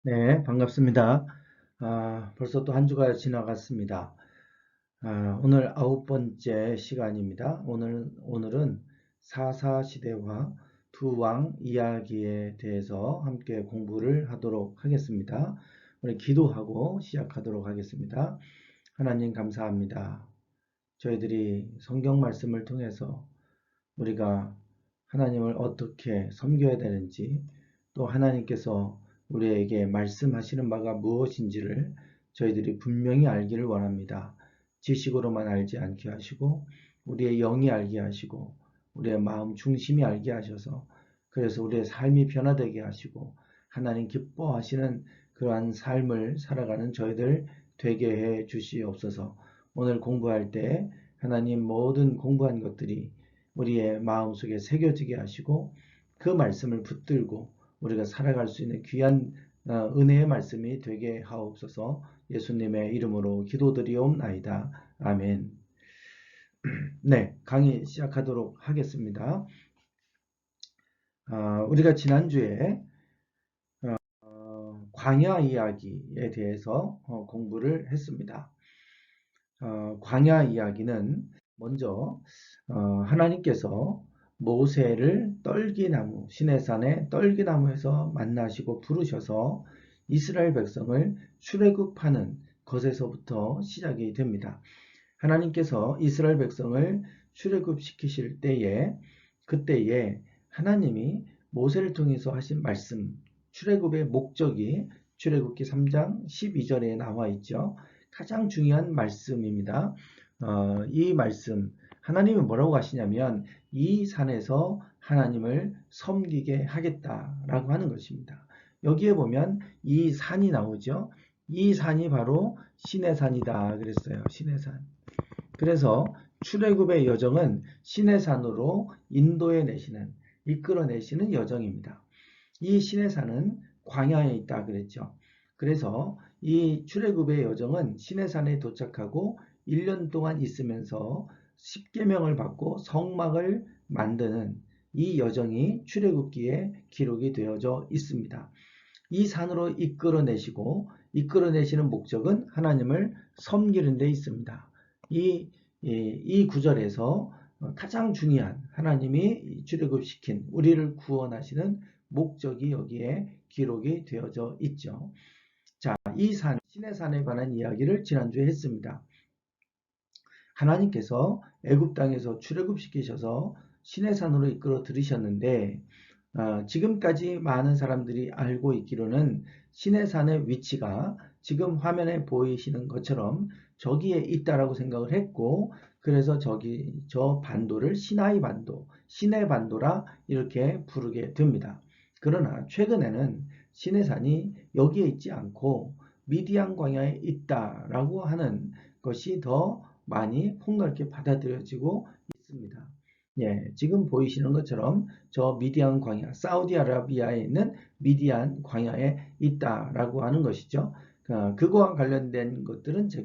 네, 반갑습니다. 벌써 또 한 주가 지나갔습니다. 오늘 아홉 번째 시간입니다. 오늘은 사사 시대와 두 왕 이야기에 대해서 함께 공부를 하도록 하겠습니다. 우리 기도하고 시작하도록 하겠습니다. 하나님 감사합니다. 저희들이 성경 말씀을 통해서 우리가 하나님을 어떻게 섬겨야 되는지, 또 하나님께서 우리에게 말씀하시는 바가 무엇인지를 저희들이 분명히 알기를 원합니다. 지식으로만 알지 않게 하시고 우리의 영이 알게 하시고 우리의 마음 중심이 알게 하셔서, 그래서 우리의 삶이 변화되게 하시고 하나님 기뻐하시는 그러한 삶을 살아가는 저희들 되게 해 주시옵소서. 오늘 공부할 때 하나님 모든 공부한 것들이 우리의 마음속에 새겨지게 하시고 그 말씀을 붙들고 우리가 살아갈 수 있는 귀한 은혜의 말씀이 되게 하옵소서. 예수님의 이름으로 기도드리옵나이다. 아멘. 네, 강의 시작하도록 하겠습니다. 우리가 지난주에 광야 이야기에 대해서 공부를 했습니다. 광야 이야기는 먼저 하나님께서 모세를 떨기나무, 시내산의 떨기나무에서 만나시고 부르셔서 이스라엘 백성을 출애굽하는 것에서부터 시작이 됩니다. 하나님께서 이스라엘 백성을 출애굽시키실 때에, 그때에 하나님이 모세를 통해서 하신 말씀, 출애굽의 목적이 출애굽기 3장 12절에 나와 있죠. 가장 중요한 말씀입니다. 이 말씀, 하나님은 뭐라고 하시냐면 이 산에서 하나님을 섬기게 하겠다라고 하는 것입니다. 여기에 보면 이 산이 나오죠. 이 산이 바로 시내산이다 그랬어요. 시내산. 그래서 출애굽의 여정은 시내산으로 인도해 내시는, 이끌어내시는 여정입니다. 이 시내산은 광야에 있다 그랬죠. 그래서 이 출애굽의 여정은 시내산에 도착하고 1년 동안 있으면서 십계명을 받고 성막을 만드는 이 여정이 출애굽기에 기록이 되어져 있습니다. 이 산으로 이끌어내시는 목적은 하나님을 섬기는 데 있습니다. 이 구절에서 가장 중요한 하나님이 출애굽시킨 우리를 구원하시는 목적이 여기에 기록이 되어져 있죠. 자, 이 산, 시내산에 관한 이야기를 지난주에 했습니다. 하나님께서 애굽 땅에서 출애굽시키셔서 시내산으로 이끌어 들이셨는데, 지금까지 많은 사람들이 알고 있기로는 시내산의 위치가 지금 화면에 보이시는 것처럼 저기에 있다라고 생각을 했고, 그래서 저 반도를 시나이 반도, 시내 반도라 이렇게 부르게 됩니다. 그러나 최근에는 시내산이 여기에 있지 않고 미디안 광야에 있다라고 하는 것이 더 많이 폭넓게 받아들여지고 있습니다. 예, 지금 보이시는 것처럼 저 미디안 광야, 사우디아라비아에 있는 미디안 광야에 있다라고 하는 것이죠. 그거와 관련된 것들은 제가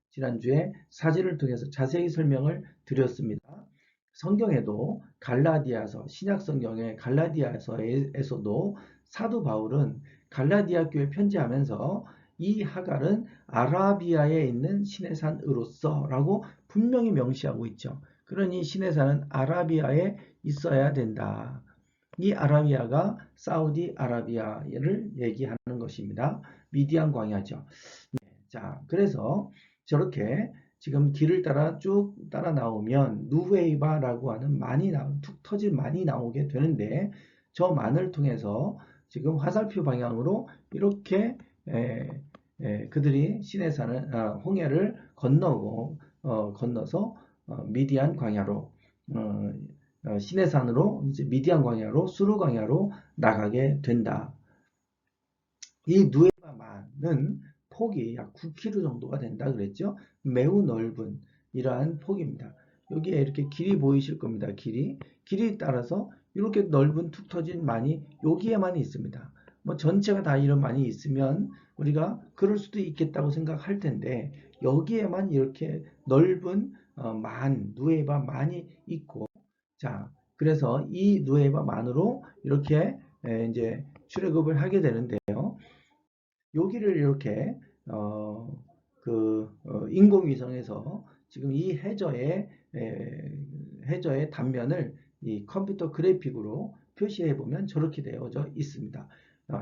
지난주에 사진을 통해서 자세히 설명을 드렸습니다. 성경에도 갈라디아서, 신약 성경의 갈라디아서에서도 사도 바울은 갈라디아 교회 편지하면서 이 하갈은 아라비아에 있는 시내산으로서라고 분명히 명시하고 있죠. 그러니 시내산은 아라비아에 있어야 된다. 이 아라비아가 사우디아라비아를 얘기하는 것입니다. 미디안 광야죠. 자, 그래서 저렇게 지금 길을 따라 쭉 따라 나오면 누웨이바라고 하는 툭 터진 많이 나오게 되는데, 저 만을 통해서 지금 화살표 방향으로 이렇게 그들이 시내산을 홍해를 건너서 미디안 광야로, 시내산으로 이제 미디안 광야로, 수르 광야로 나가게 된다. 이 누에바만은 폭이 약 9km 정도가 된다 그랬죠. 매우 넓은 이러한 폭입니다. 여기에 이렇게 길이 보이실 겁니다. 길이 따라서 이렇게 넓은 툭 터진 만이 여기에만 있습니다. 뭐 전체가 다 이런 만이 있으면 우리가 그럴 수도 있겠다고 생각할 텐데, 여기에만 이렇게 넓은 누에바 만이 있고, 자, 그래서 이 누에바 만으로 이렇게 이제 출애굽을 하게 되는데요. 여기를 이렇게 인공위성에서 지금 이 해저의 단면을 이 컴퓨터 그래픽으로 표시해 보면 저렇게 되어져 있습니다.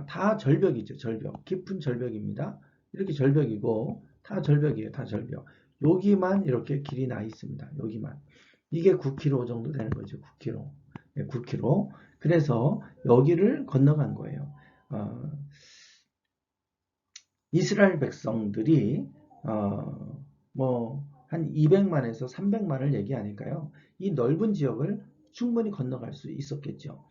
다 절벽이죠. 절벽. 깊은 절벽입니다. 이렇게 절벽이고 다 절벽이에요. 다 절벽. 여기만 이렇게 길이 나 있습니다. 여기만. 이게 9km 정도 되는 거죠. 9km. 네, 9km. 그래서 여기를 건너간 거예요. 이스라엘 백성들이 한 200만에서 300만을 얘기하니까요. 이 넓은 지역을 충분히 건너갈 수 있었겠죠.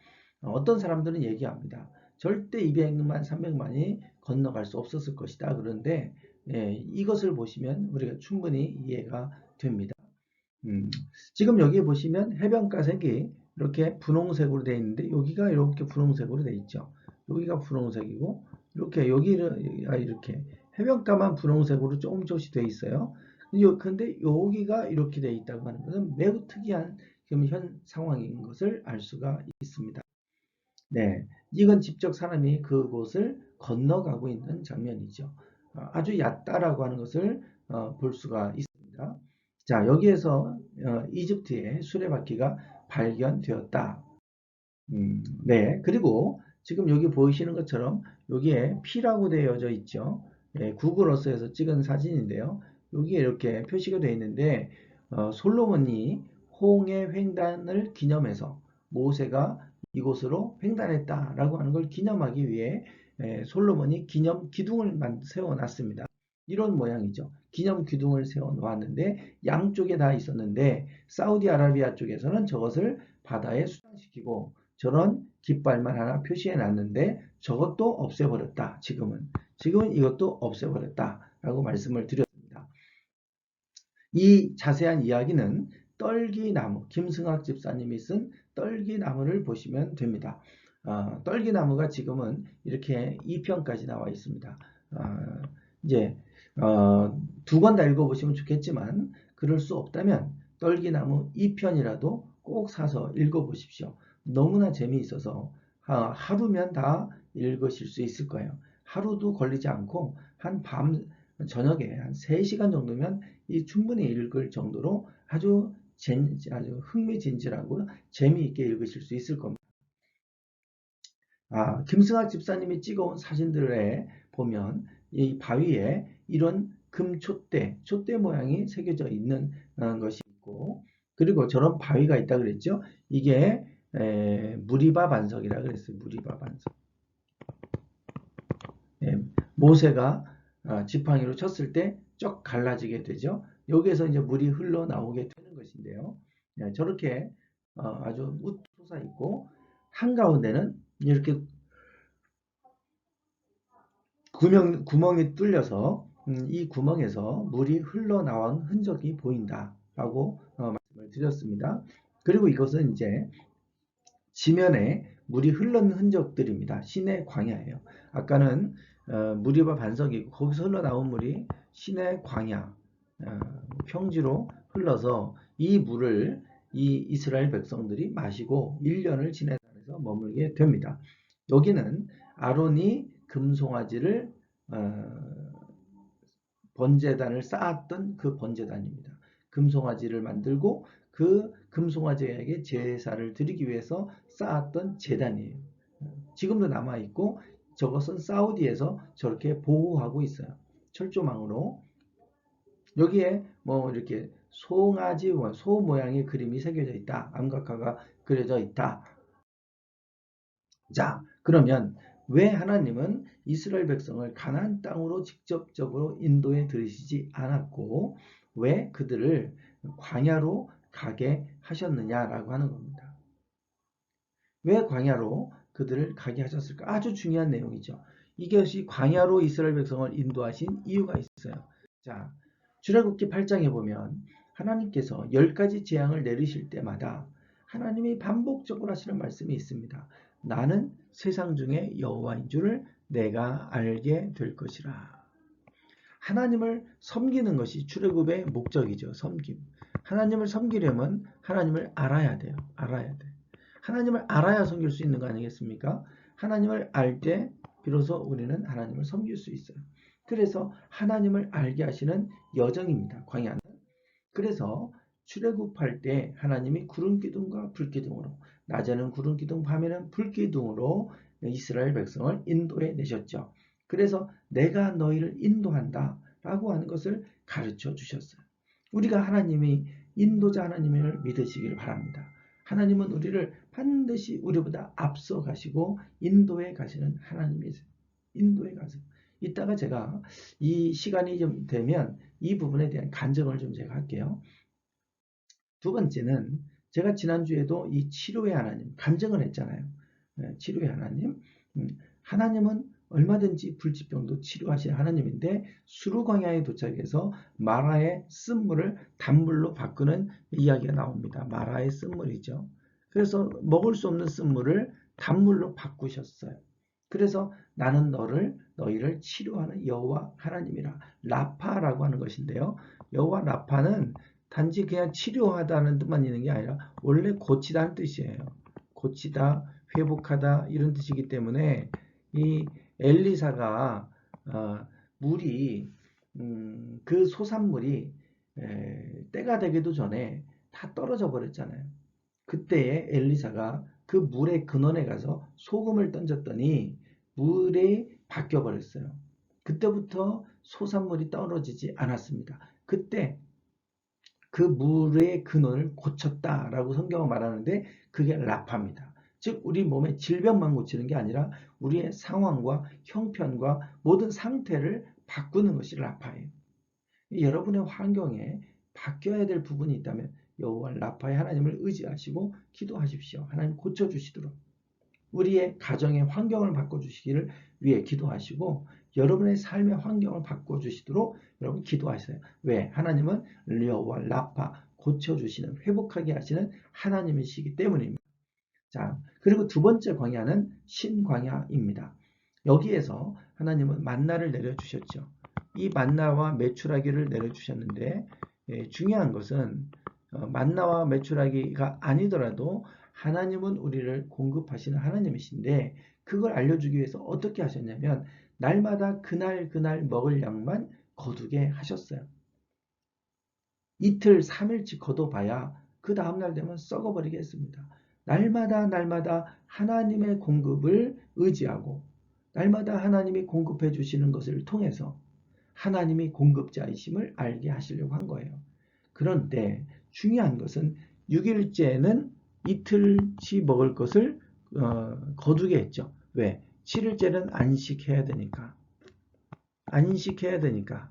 어떤 사람들은 얘기합니다. 절대 200만, 300만이 건너갈 수 없었을 것이다. 그런데 이것을 보시면 우리가 충분히 이해가 됩니다. 지금 여기 보시면 해변가 색이 이렇게 분홍색으로 되어 있는데 여기가 이렇게 분홍색으로 되어 있죠. 여기가 분홍색이고 이렇게 여기는 이렇게 해변가만 분홍색으로 조금씩 되어 있어요. 근데 여기가 이렇게 되어 있다고 하는 것은 매우 특이한 지금 현 상황인 것을 알 수가 있습니다. 네, 이건 직접 사람이 그곳을 건너가고 있는 장면이죠. 아주 얕다라고 하는 것을 볼 수가 있습니다. 자, 여기에서 이집트의 수레바퀴가 발견되었다. 네, 그리고 지금 여기 보이시는 것처럼 여기에 P라고 되어져 있죠. 네, 구글 어스에서 찍은 사진인데요. 여기에 이렇게 표시가 되어 있는데 솔로몬이 홍해 횡단을 기념해서 모세가 이곳으로 횡단했다라고 하는 걸 기념하기 위해 솔로몬이 기념 기둥을 세워놨습니다. 이런 모양이죠. 기념 기둥을 세워놓았는데 양쪽에 다 있었는데 사우디아라비아 쪽에서는 저것을 바다에 수장시키고 저런 깃발만 하나 표시해 놨는데 저것도 없애버렸다. 지금은 이것도 없애버렸다라고 말씀을 드렸습니다. 이 자세한 이야기는 떨기나무, 김승학 집사님이 쓴 떨기나무를 보시면 됩니다. 떨기나무가 지금은 이렇게 2편까지 나와 있습니다. 이제 두 권 다 읽어보시면 좋겠지만 그럴 수 없다면 떨기나무 2편이라도 꼭 사서 읽어보십시오. 너무나 재미있어서 하루면 다 읽으실 수 있을 거예요. 하루도 걸리지 않고 한 저녁에 한 3시간 정도면 충분히 읽을 정도로 아주 흥미진진하고 재미있게 읽으실 수 있을 겁니다. 김승학 집사님이 찍어온 사진들에 보면 이 바위에 이런 촛대 모양이 새겨져 있는 것이 있고 그리고 저런 바위가 있다 그랬죠. 이게 무리바 반석이라 그랬어요. 무리바 반석. 모세가 지팡이로 쳤을 때 쩍 갈라지게 되죠. 여기에서 이제 물이 흘러나오게 되는 것인데요. 저렇게 아주 우투사 있고 한가운데는 이렇게 구멍이 뚫려서 이 구멍에서 물이 흘러나온 흔적이 보인다라고 말씀을 드렸습니다. 그리고 이것은 이제 지면에 물이 흐르는 흔적들입니다. 시내 광야예요. 아까는 무리바 반석이고 거기서 흘러나온 물이 시내 광야 평지로 흘러서 이 물을 이 이스라엘 백성들이 마시고 1년을 지내면서 머물게 됩니다. 여기는 아론이 금송아지를 번제단을 쌓았던 그 번제단입니다. 금송아지를 만들고 그 금송아지에게 제사를 드리기 위해서 쌓았던 제단이에요. 지금도 남아있고 저것은 사우디에서 저렇게 보호하고 있어요. 철조망으로. 여기에 뭐 이렇게 송아지, 소 모양의 그림이 새겨져 있다. 암각화가 그려져 있다. 자, 그러면 왜 하나님은 이스라엘 백성을 가나안 땅으로 직접적으로 인도해 들이시지 않았고 왜 그들을 광야로 가게 하셨느냐라고 하는 겁니다. 왜 광야로 그들을 가게 하셨을까? 아주 중요한 내용이죠. 이것이 광야로 이스라엘 백성을 인도하신 이유가 있어요. 자, 출애굽기 8장에 보면 하나님께서 10가지 재앙을 내리실 때마다 하나님이 반복적으로 하시는 말씀이 있습니다. 나는 세상 중에 여호와인 줄을 내가 알게 될 것이라. 하나님을 섬기는 것이 출애굽의 목적이죠. 섬김. 하나님을 섬기려면 하나님을 알아야 돼요. 알아야 돼. 하나님을 알아야 섬길 수 있는 거 아니겠습니까? 하나님을 알 때 비로소 우리는 하나님을 섬길 수 있어요. 그래서 하나님을 알게 하시는 여정입니다. 광야는. 그래서 출애굽할 때 하나님이 구름 기둥과 불 기둥으로, 낮에는 구름 기둥, 밤에는 불 기둥으로 이스라엘 백성을 인도해 내셨죠. 그래서 내가 너희를 인도한다 라고 하는 것을 가르쳐 주셨어요. 우리가 하나님이 인도자 하나님을 믿으시길 바랍니다. 하나님은 우리를 반드시 우리보다 앞서 가시고 인도해 가시는 하나님이세요. 인도해 가세요. 이따가 제가 이 시간이 좀 되면 이 부분에 대한 간증을 좀 제가 할게요. 두 번째는 제가 지난주에도 이 치료의 하나님, 간증을 했잖아요. 치료의 하나님. 하나님은 얼마든지 불치병도 치료하시는 하나님인데 수르광야에 도착해서 마라의 쓴물을 단물로 바꾸는 이야기가 나옵니다. 마라의 쓴물이죠. 그래서 먹을 수 없는 쓴물을 단물로 바꾸셨어요. 그래서 나는 너희를 치료하는 여호와 하나님이라, 라파라고 하는 것인데요. 여호와 라파는 단지 그냥 치료하다는 뜻만 있는 게 아니라 원래 고치다는 뜻이에요. 고치다, 회복하다 이런 뜻이기 때문에 이 엘리사가 물이 그 소산물이 때가 되기도 전에 다 떨어져 버렸잖아요. 그때에 엘리사가 그 물의 근원에 가서 소금을 던졌더니 물이 바뀌어 버렸어요. 그때부터 소산물이 떨어지지 않았습니다. 그때 그 물의 근원을 고쳤다라고 성경은 말하는데 그게 라파입니다. 즉 우리 몸의 질병만 고치는 게 아니라 우리의 상황과 형편과 모든 상태를 바꾸는 것이 라파예요. 여러분의 환경에 바뀌어야 될 부분이 있다면 여호와 라파의 하나님을 의지하시고 기도하십시오. 하나님 고쳐주시도록. 우리의 가정의 환경을 바꿔주시기를 위해 기도하시고 여러분의 삶의 환경을 바꿔주시도록 여러분 기도하세요. 왜? 하나님은 여호와 라파, 고쳐주시는, 회복하게 하시는 하나님이시기 때문입니다. 자, 그리고 두 번째 광야는 신광야입니다. 여기에서 하나님은 만나를 내려주셨죠. 이 만나와 메추라기를 내려주셨는데 중요한 것은 만나와 메추라기가 아니더라도 하나님은 우리를 공급하시는 하나님이신데 그걸 알려주기 위해서 어떻게 하셨냐면 날마다 그날 먹을 양만 거두게 하셨어요. 이틀 3일치 거둬봐야 그 다음날 되면 썩어버리겠습니다. 날마다 하나님의 공급을 의지하고 날마다 하나님이 공급해 주시는 것을 통해서 하나님이 공급자이심을 알게 하시려고 한 거예요. 그런데 중요한 것은 6일째는 이틀치 먹을 것을 거두게 했죠. 왜? 7일째는 안식해야 되니까. 안식해야 되니까.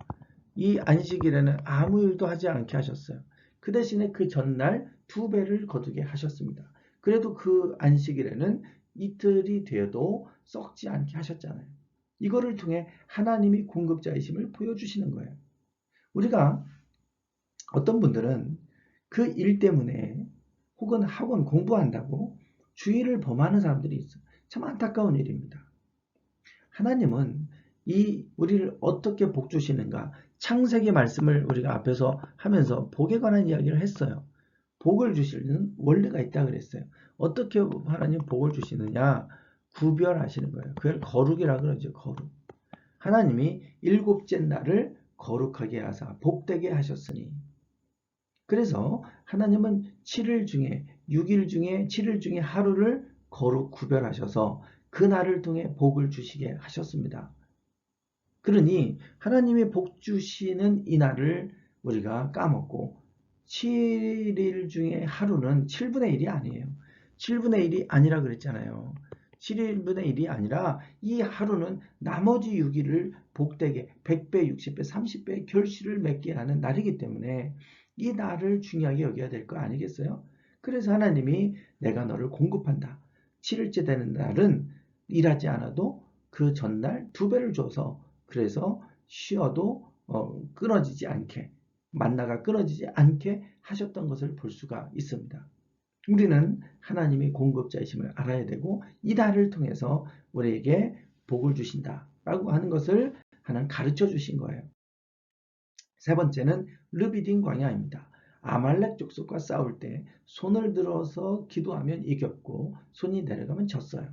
이 안식일에는 아무 일도 하지 않게 하셨어요. 그 대신에 그 전날 2배를 거두게 하셨습니다. 그래도 그 안식일에는 이틀이 되어도 썩지 않게 하셨잖아요. 이거를 통해 하나님이 공급자이심을 보여주시는 거예요. 우리가 어떤 분들은 그 일 때문에 혹은 학원 공부한다고 주의를 범하는 사람들이 있어요. 참 안타까운 일입니다. 하나님은 우리를 어떻게 복 주시는가? 창세기 말씀을 우리가 앞에서 하면서 복에 관한 이야기를 했어요. 복을 주시는 원리가 있다 그랬어요. 어떻게 하나님 복을 주시느냐? 구별하시는 거예요. 그걸 거룩이라 그러죠. 거룩. 하나님이 7째 날을 거룩하게 하사 복되게 하셨으니. 그래서 하나님은 7일 중에 6일 중에 7일 중에 하루를 거룩 구별하셔서 그 날을 통해 복을 주시게 하셨습니다. 그러니 하나님이 복 주시는 이 날을 우리가 까먹고 7일 중에 하루는 7분의 1이 아니에요. 7분의 1이 아니라 그랬잖아요. 7분의 1이 아니라 이 하루는 나머지 6일을 복되게 100배, 60배, 30배 결실을 맺게 하는 날이기 때문에 이 날을 중요하게 여겨야 될 거 아니겠어요? 그래서 하나님이 내가 너를 공급한다. 7일째 되는 날은 일하지 않아도 그 전날 2배를 줘서 그래서 쉬어도 끊어지지 않게 만나가 끊어지지 않게 하셨던 것을 볼 수가 있습니다. 우리는 하나님이 공급자이심을 알아야 되고 이 날을 통해서 우리에게 복을 주신다라고 하는 것을 하나님 가르쳐 주신 거예요. 세 번째는 르비딘 광야입니다. 아말렉 족속과 싸울 때 손을 들어서 기도하면 이겼고 손이 내려가면 졌어요.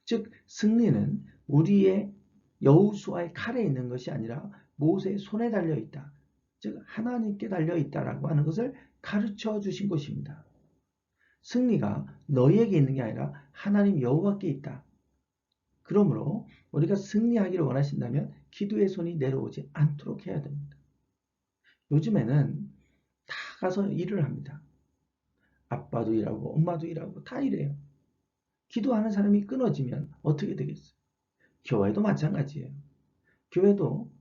즉 승리는 우리의 여호수아의 칼에 있는 것이 아니라 모세의 손에 달려 있다. 즉 하나님께 달려 있다라고 하는 것을 가르쳐 주신 것입니다. 승리가 너희에게 있는 게 아니라 하나님 여호와께 있다. 그러므로 우리가 승리하기를 원하신다면 기도의 손이 내려오지 않도록 해야 됩니다. 요즘에는 다 가서 일을 합니다. 아빠도 일하고 엄마도 일하고 다 일해요. 기도하는 사람이 끊어지면 어떻게 되겠어요? 교회도 마찬가지예요. 교회도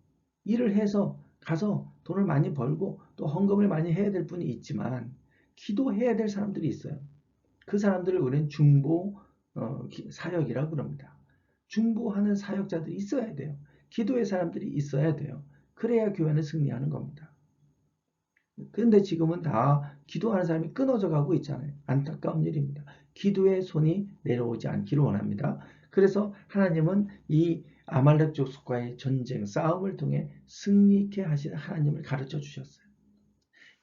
일을 해서 가서 돈을 많이 벌고 또 헌금을 많이 해야 될 분이 있지만 기도해야 될 사람들이 있어요. 그 사람들을 우리는 중보 사역이라고 그럽니다. 중보하는 사역자들이 있어야 돼요. 기도의 사람들이 있어야 돼요. 그래야 교회는 승리하는 겁니다. 그런데 지금은 다 기도하는 사람이 끊어져 가고 있잖아요. 안타까운 일입니다. 기도의 손이 내려오지 않기를 원합니다. 그래서 하나님은 이 아말렉 족속과의 전쟁, 싸움을 통해 승리케 하시는 하나님을 가르쳐 주셨어요.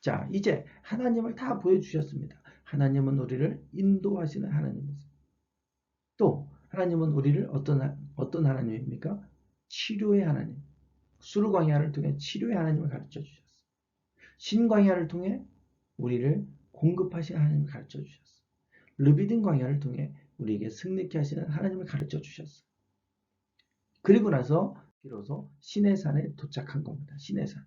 자, 이제 하나님을 다 보여주셨습니다. 하나님은 우리를 인도하시는 하나님이세요. 또 하나님은 우리를 어떤 하나님입니까? 치료의 하나님. 수르광야를 통해 치료의 하나님을 가르쳐 주셨어요. 신광야를 통해 우리를 공급하시는 하나님을 가르쳐 주셨어요. 르비딘 광야를 통해 우리에게 승리케 하시는 하나님을 가르쳐 주셨어요. 그리고 나서 비로소 시내산에 도착한 겁니다. 시내산.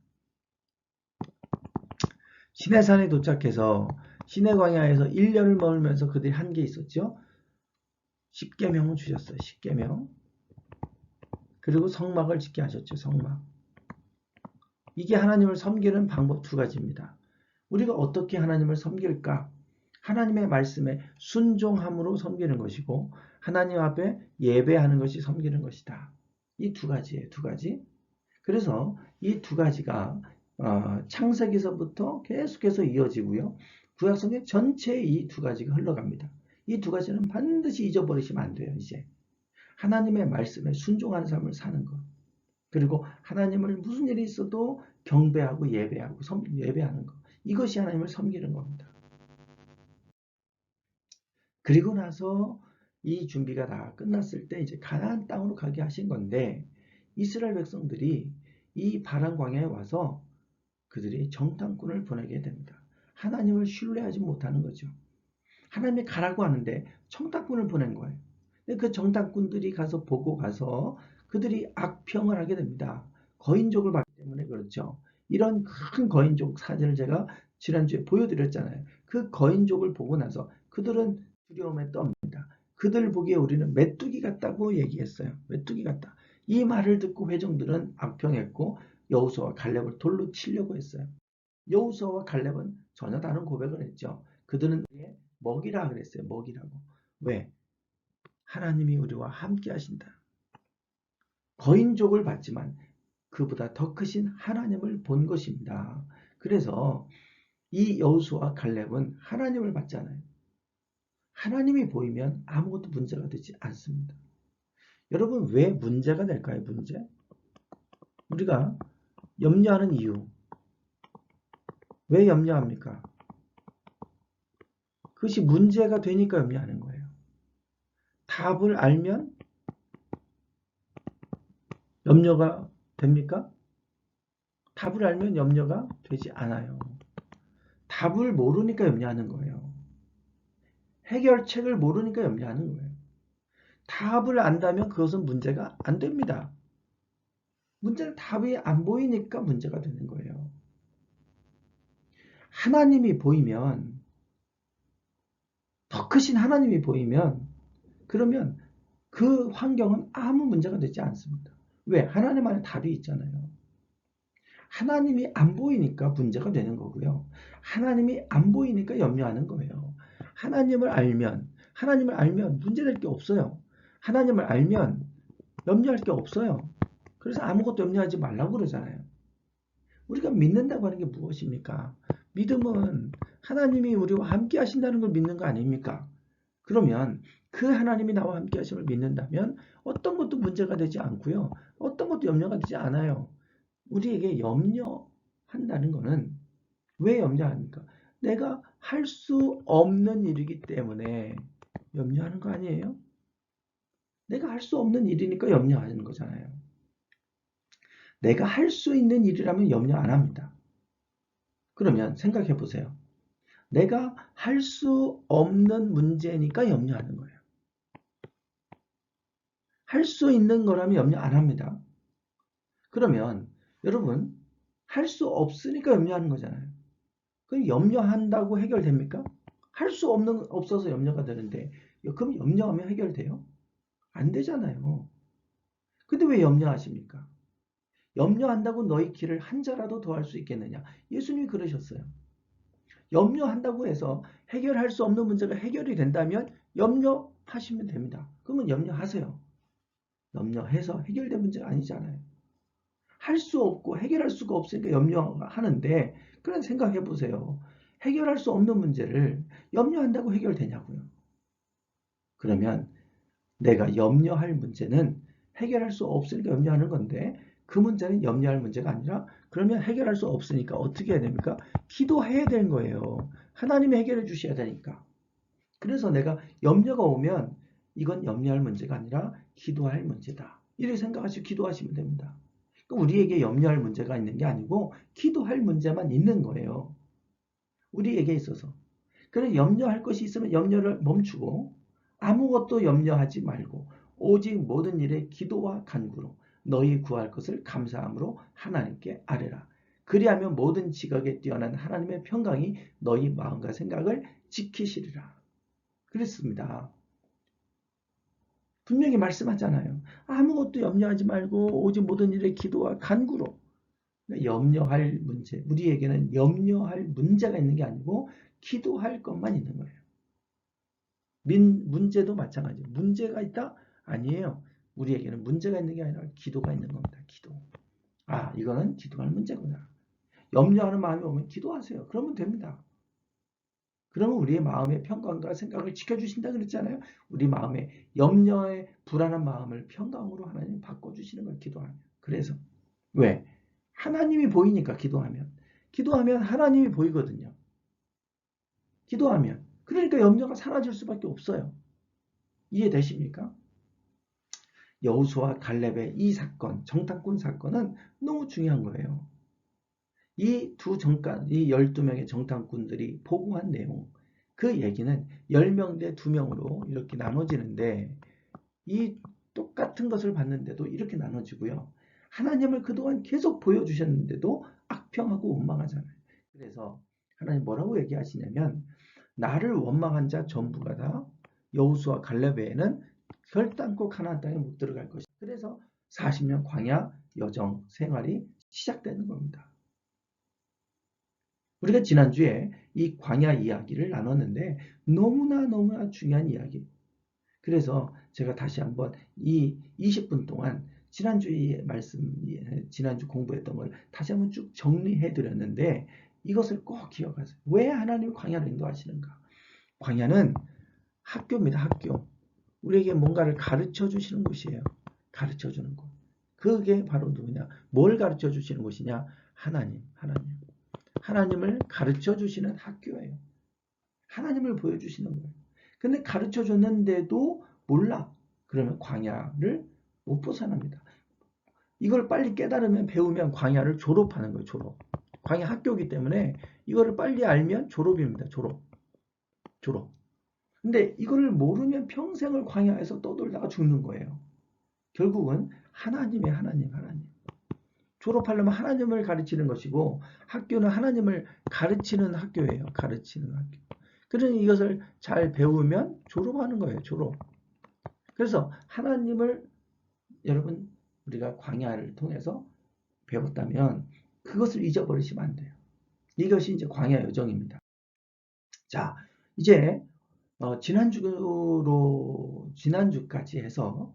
시내산에 도착해서 시내광야에서 1년을 머물면서 그들이 한 게 있었죠. 10계명을 주셨어요. 10계명. 그리고 성막을 짓게 하셨죠. 성막. 이게 하나님을 섬기는 방법 두 가지입니다. 우리가 어떻게 하나님을 섬길까? 하나님의 말씀에 순종함으로 섬기는 것이고 하나님 앞에 예배하는 것이 섬기는 것이다. 이 두 가지예요. 두 가지. 그래서 이 두 가지가 창세기서부터 계속해서 이어지고요. 구약성경 전체에 이 두 가지가 흘러갑니다. 이 두 가지는 반드시 잊어버리시면 안 돼요. 이제 하나님의 말씀에 순종하는 삶을 사는 것. 그리고 하나님을 무슨 일이 있어도 경배하고 예배하고 예배하는 것. 이것이 하나님을 섬기는 겁니다. 그리고 나서 이 준비가 다 끝났을 때 이제 가나안 땅으로 가게 하신 건데 이스라엘 백성들이 이 바란 광야에 와서 그들이 정탐꾼을 보내게 됩니다. 하나님을 신뢰하지 못하는 거죠. 하나님이 가라고 하는데 정탐꾼을 보낸 거예요. 그 정탐꾼들이 가서 보고 가서 그들이 악평을 하게 됩니다. 거인족을 봤기 때문에 그렇죠. 이런 큰 거인족 사진을 제가 지난주에 보여드렸잖아요. 그 거인족을 보고 나서 그들은 두려움에 떱니다. 그들 보기에 우리는 메뚜기 같다고 얘기했어요. 메뚜기 같다. 이 말을 듣고 회중들은 악평했고 여호수아와 갈렙을 돌로 치려고 했어요. 여호수아와 갈렙은 전혀 다른 고백을 했죠. 그들은 우리의 먹이라 그랬어요. 먹이라고. 왜? 하나님이 우리와 함께 하신다. 거인족을 봤지만 그보다 더 크신 하나님을 본 것입니다. 그래서 이 여호수아와 갈렙은 하나님을 봤잖아요. 하나님이 보이면 아무것도 문제가 되지 않습니다. 여러분 왜 문제가 될까요? 문제? 우리가 염려하는 이유. 왜 염려합니까? 그것이 문제가 되니까 염려하는 거예요. 답을 알면 염려가 됩니까? 답을 알면 염려가 되지 않아요. 답을 모르니까 염려하는 거예요. 해결책을 모르니까 염려하는 거예요. 답을 안다면 그것은 문제가 안 됩니다. 문제는 답이 안 보이니까 문제가 되는 거예요. 하나님이 보이면, 더 크신 하나님이 보이면, 그러면 그 환경은 아무 문제가 되지 않습니다. 왜? 하나님 안에 답이 있잖아요. 하나님이 안 보이니까 문제가 되는 거고요. 하나님이 안 보이니까 염려하는 거예요. 하나님을 알면 문제될 게 없어요. 하나님을 알면 염려할 게 없어요. 그래서 아무것도 염려하지 말라고 그러잖아요. 우리가 믿는다고 하는 게 무엇입니까? 믿음은 하나님이 우리와 함께 하신다는 걸 믿는 거 아닙니까? 그러면 그 하나님이 나와 함께 하심을 믿는다면 어떤 것도 문제가 되지 않고요. 어떤 것도 염려가 되지 않아요. 우리에게 염려한다는 것은 왜 염려합니까? 내가 할 수 없는 일이기 때문에 염려하는 거 아니에요? 내가 할 수 없는 일이니까 염려하는 거잖아요. 내가 할 수 있는 일이라면 염려 안 합니다. 그러면 생각해 보세요. 내가 할 수 없는 문제니까 염려하는 거예요. 할 수 있는 거라면 염려 안 합니다. 그러면 여러분 할 수 없으니까 염려하는 거잖아요. 그럼 염려한다고 해결됩니까? 할 수 없어서 염려가 되는데 그럼 염려하면 해결돼요? 안 되잖아요. 근데 왜 염려하십니까? 염려한다고 너희 길을 한 자라도 더 할 수 있겠느냐? 예수님이 그러셨어요. 염려한다고 해서 해결할 수 없는 문제가 해결이 된다면 염려하시면 됩니다. 그러면 염려하세요. 염려해서 해결된 문제가 아니잖아요. 할 수 없고 해결할 수가 없으니까 염려하는데 그런 생각해 보세요. 해결할 수 없는 문제를 염려한다고 해결되냐고요. 그러면 내가 염려할 문제는 해결할 수 없으니까 염려하는 건데 그 문제는 염려할 문제가 아니라 그러면 해결할 수 없으니까 어떻게 해야 됩니까? 기도해야 되는 거예요. 하나님이 해결해 주셔야 되니까. 그래서 내가 염려가 오면 이건 염려할 문제가 아니라 기도할 문제다. 이렇게 생각하시고 기도하시면 됩니다. 우리에게 염려할 문제가 있는 게 아니고 기도할 문제만 있는 거예요. 우리에게 있어서. 그래서 염려할 것이 있으면 염려를 멈추고 아무것도 염려하지 말고 오직 모든 일에 기도와 간구로 너희 구할 것을 감사함으로 하나님께 아뢰라. 그리하면 모든 지각에 뛰어난 하나님의 평강이 너희 마음과 생각을 지키시리라. 그랬습니다. 분명히 말씀하잖아요. 아무것도 염려하지 말고 오직 모든 일에 기도와 간구로. 염려할 문제, 우리에게는 염려할 문제가 있는 게 아니고 기도할 것만 있는 거예요. 문제도 마찬가지. 문제가 있다? 아니에요. 우리에게는 문제가 있는 게 아니라 기도가 있는 겁니다. 기도. 아, 이거는 기도할 문제구나. 염려하는 마음이 오면 기도하세요. 그러면 됩니다. 그러면 우리의 마음의 평강과 생각을 지켜주신다 그랬잖아요. 우리 마음의 염려의 불안한 마음을 평강으로 하나님 바꿔주시는 걸 기도하면. 그래서 왜? 하나님이 보이니까 기도하면. 기도하면 하나님이 보이거든요. 기도하면. 그러니까 염려가 사라질 수밖에 없어요. 이해되십니까? 여호수아 갈렙의 이 사건, 정탐꾼 사건은 너무 중요한 거예요. 이 12명의 정탐꾼들이 보고한 내용, 그 얘기는 10명 대 2명으로 이렇게 나눠지는데 이 똑같은 것을 봤는데도 이렇게 나눠지고요. 하나님을 그동안 계속 보여주셨는데도 악평하고 원망하잖아요. 그래서 하나님 뭐라고 얘기하시냐면 나를 원망한 자 전부가 다 여호수아 갈렙에는 결단코 가나안 땅에 못 들어갈 것이다. 그래서 40년 광야 여정 생활이 시작되는 겁니다. 우리가 지난주에 이 광야 이야기를 나눴는데 너무나 중요한 이야기. 그래서 제가 다시 한번 이 20분 동안 지난주에 지난주 공부했던 걸 다시 한번 쭉 정리해 드렸는데 이것을 꼭 기억하세요. 왜 하나님이 광야를 인도하시는가? 광야는 학교입니다. 학교. 우리에게 뭔가를 가르쳐 주시는 곳이에요. 가르쳐 주는 곳. 그게 바로 누구냐? 뭘 가르쳐 주시는 곳이냐? 하나님. 하나님을 가르쳐 주시는 학교예요. 하나님을 보여주시는 거예요. 근데 가르쳐 줬는데도 몰라. 그러면 광야를 못 벗어납니다. 이걸 빨리 깨달으면 배우면 광야를 졸업하는 거예요. 졸업. 광야 학교이기 때문에 이거를 빨리 알면 졸업입니다. 졸업. 근데 이거를 모르면 평생을 광야에서 떠돌다가 죽는 거예요. 결국은 하나님. 졸업하려면 하나님을 가르치는 것이고 학교는 하나님을 가르치는 학교예요. 가르치는 학교. 그러니 이것을 잘 배우면 졸업하는 거예요. 졸업. 그래서 하나님을 여러분 우리가 광야를 통해서 배웠다면 그것을 잊어버리시면 안 돼요. 이것이 이제 광야 여정입니다. 자, 이제 지난주까지 해서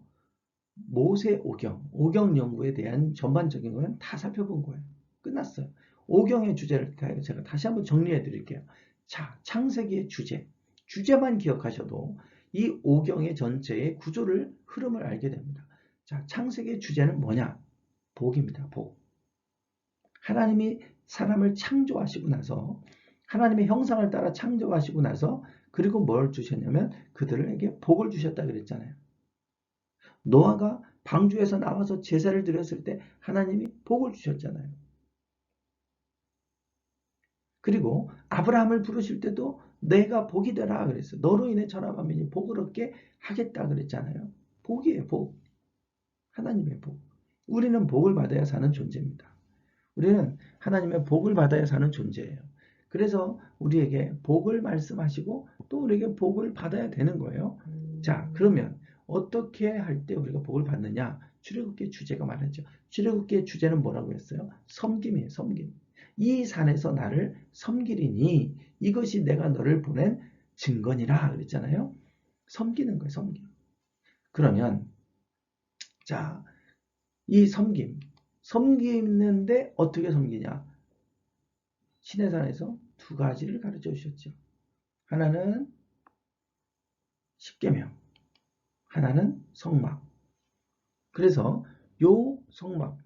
모세 오경 연구에 대한 전반적인 거는 다 살펴본 거예요. 끝났어요. 오경의 주제를 제가 다시 한번 정리해 드릴게요. 자, 창세기의 주제만 기억하셔도 이 오경의 전체의 구조를 흐름을 알게 됩니다. 자, 창세기의 주제는 뭐냐? 복입니다. 복. 하나님이 사람을 창조하시고 나서 하나님의 형상을 따라 창조하시고 나서 그리고 뭘 주셨냐면 그들에게 복을 주셨다 그랬잖아요. 노아가 방주에서 나와서 제사를 드렸을 때 하나님이 복을 주셨잖아요. 그리고 아브라함을 부르실 때도 내가 복이 되라 그랬어요. 너로 인해 천하 만민이 복을 얻게 하겠다 그랬잖아요. 복이에요, 복. 하나님의 복. 우리는 복을 받아야 사는 존재입니다. 우리는 하나님의 복을 받아야 사는 존재예요. 그래서 우리에게 복을 말씀하시고 또 우리에게 복을 받아야 되는 거예요. 자, 그러면 어떻게 할 때 우리가 복을 받느냐? 출애굽기의 주제가 말하죠. 출애굽기의 주제는 뭐라고 했어요? 섬김이에요, 섬김. 이 산에서 나를 섬기리니 이것이 내가 너를 보낸 증거니라 그랬잖아요. 섬기는 거예요, 섬김. 그러면 자, 이 섬기는데 어떻게 섬기냐? 시내산에서 두 가지를 가르쳐 주셨죠. 하나는 십계명, 하나는 성막. 그래서 요 성막은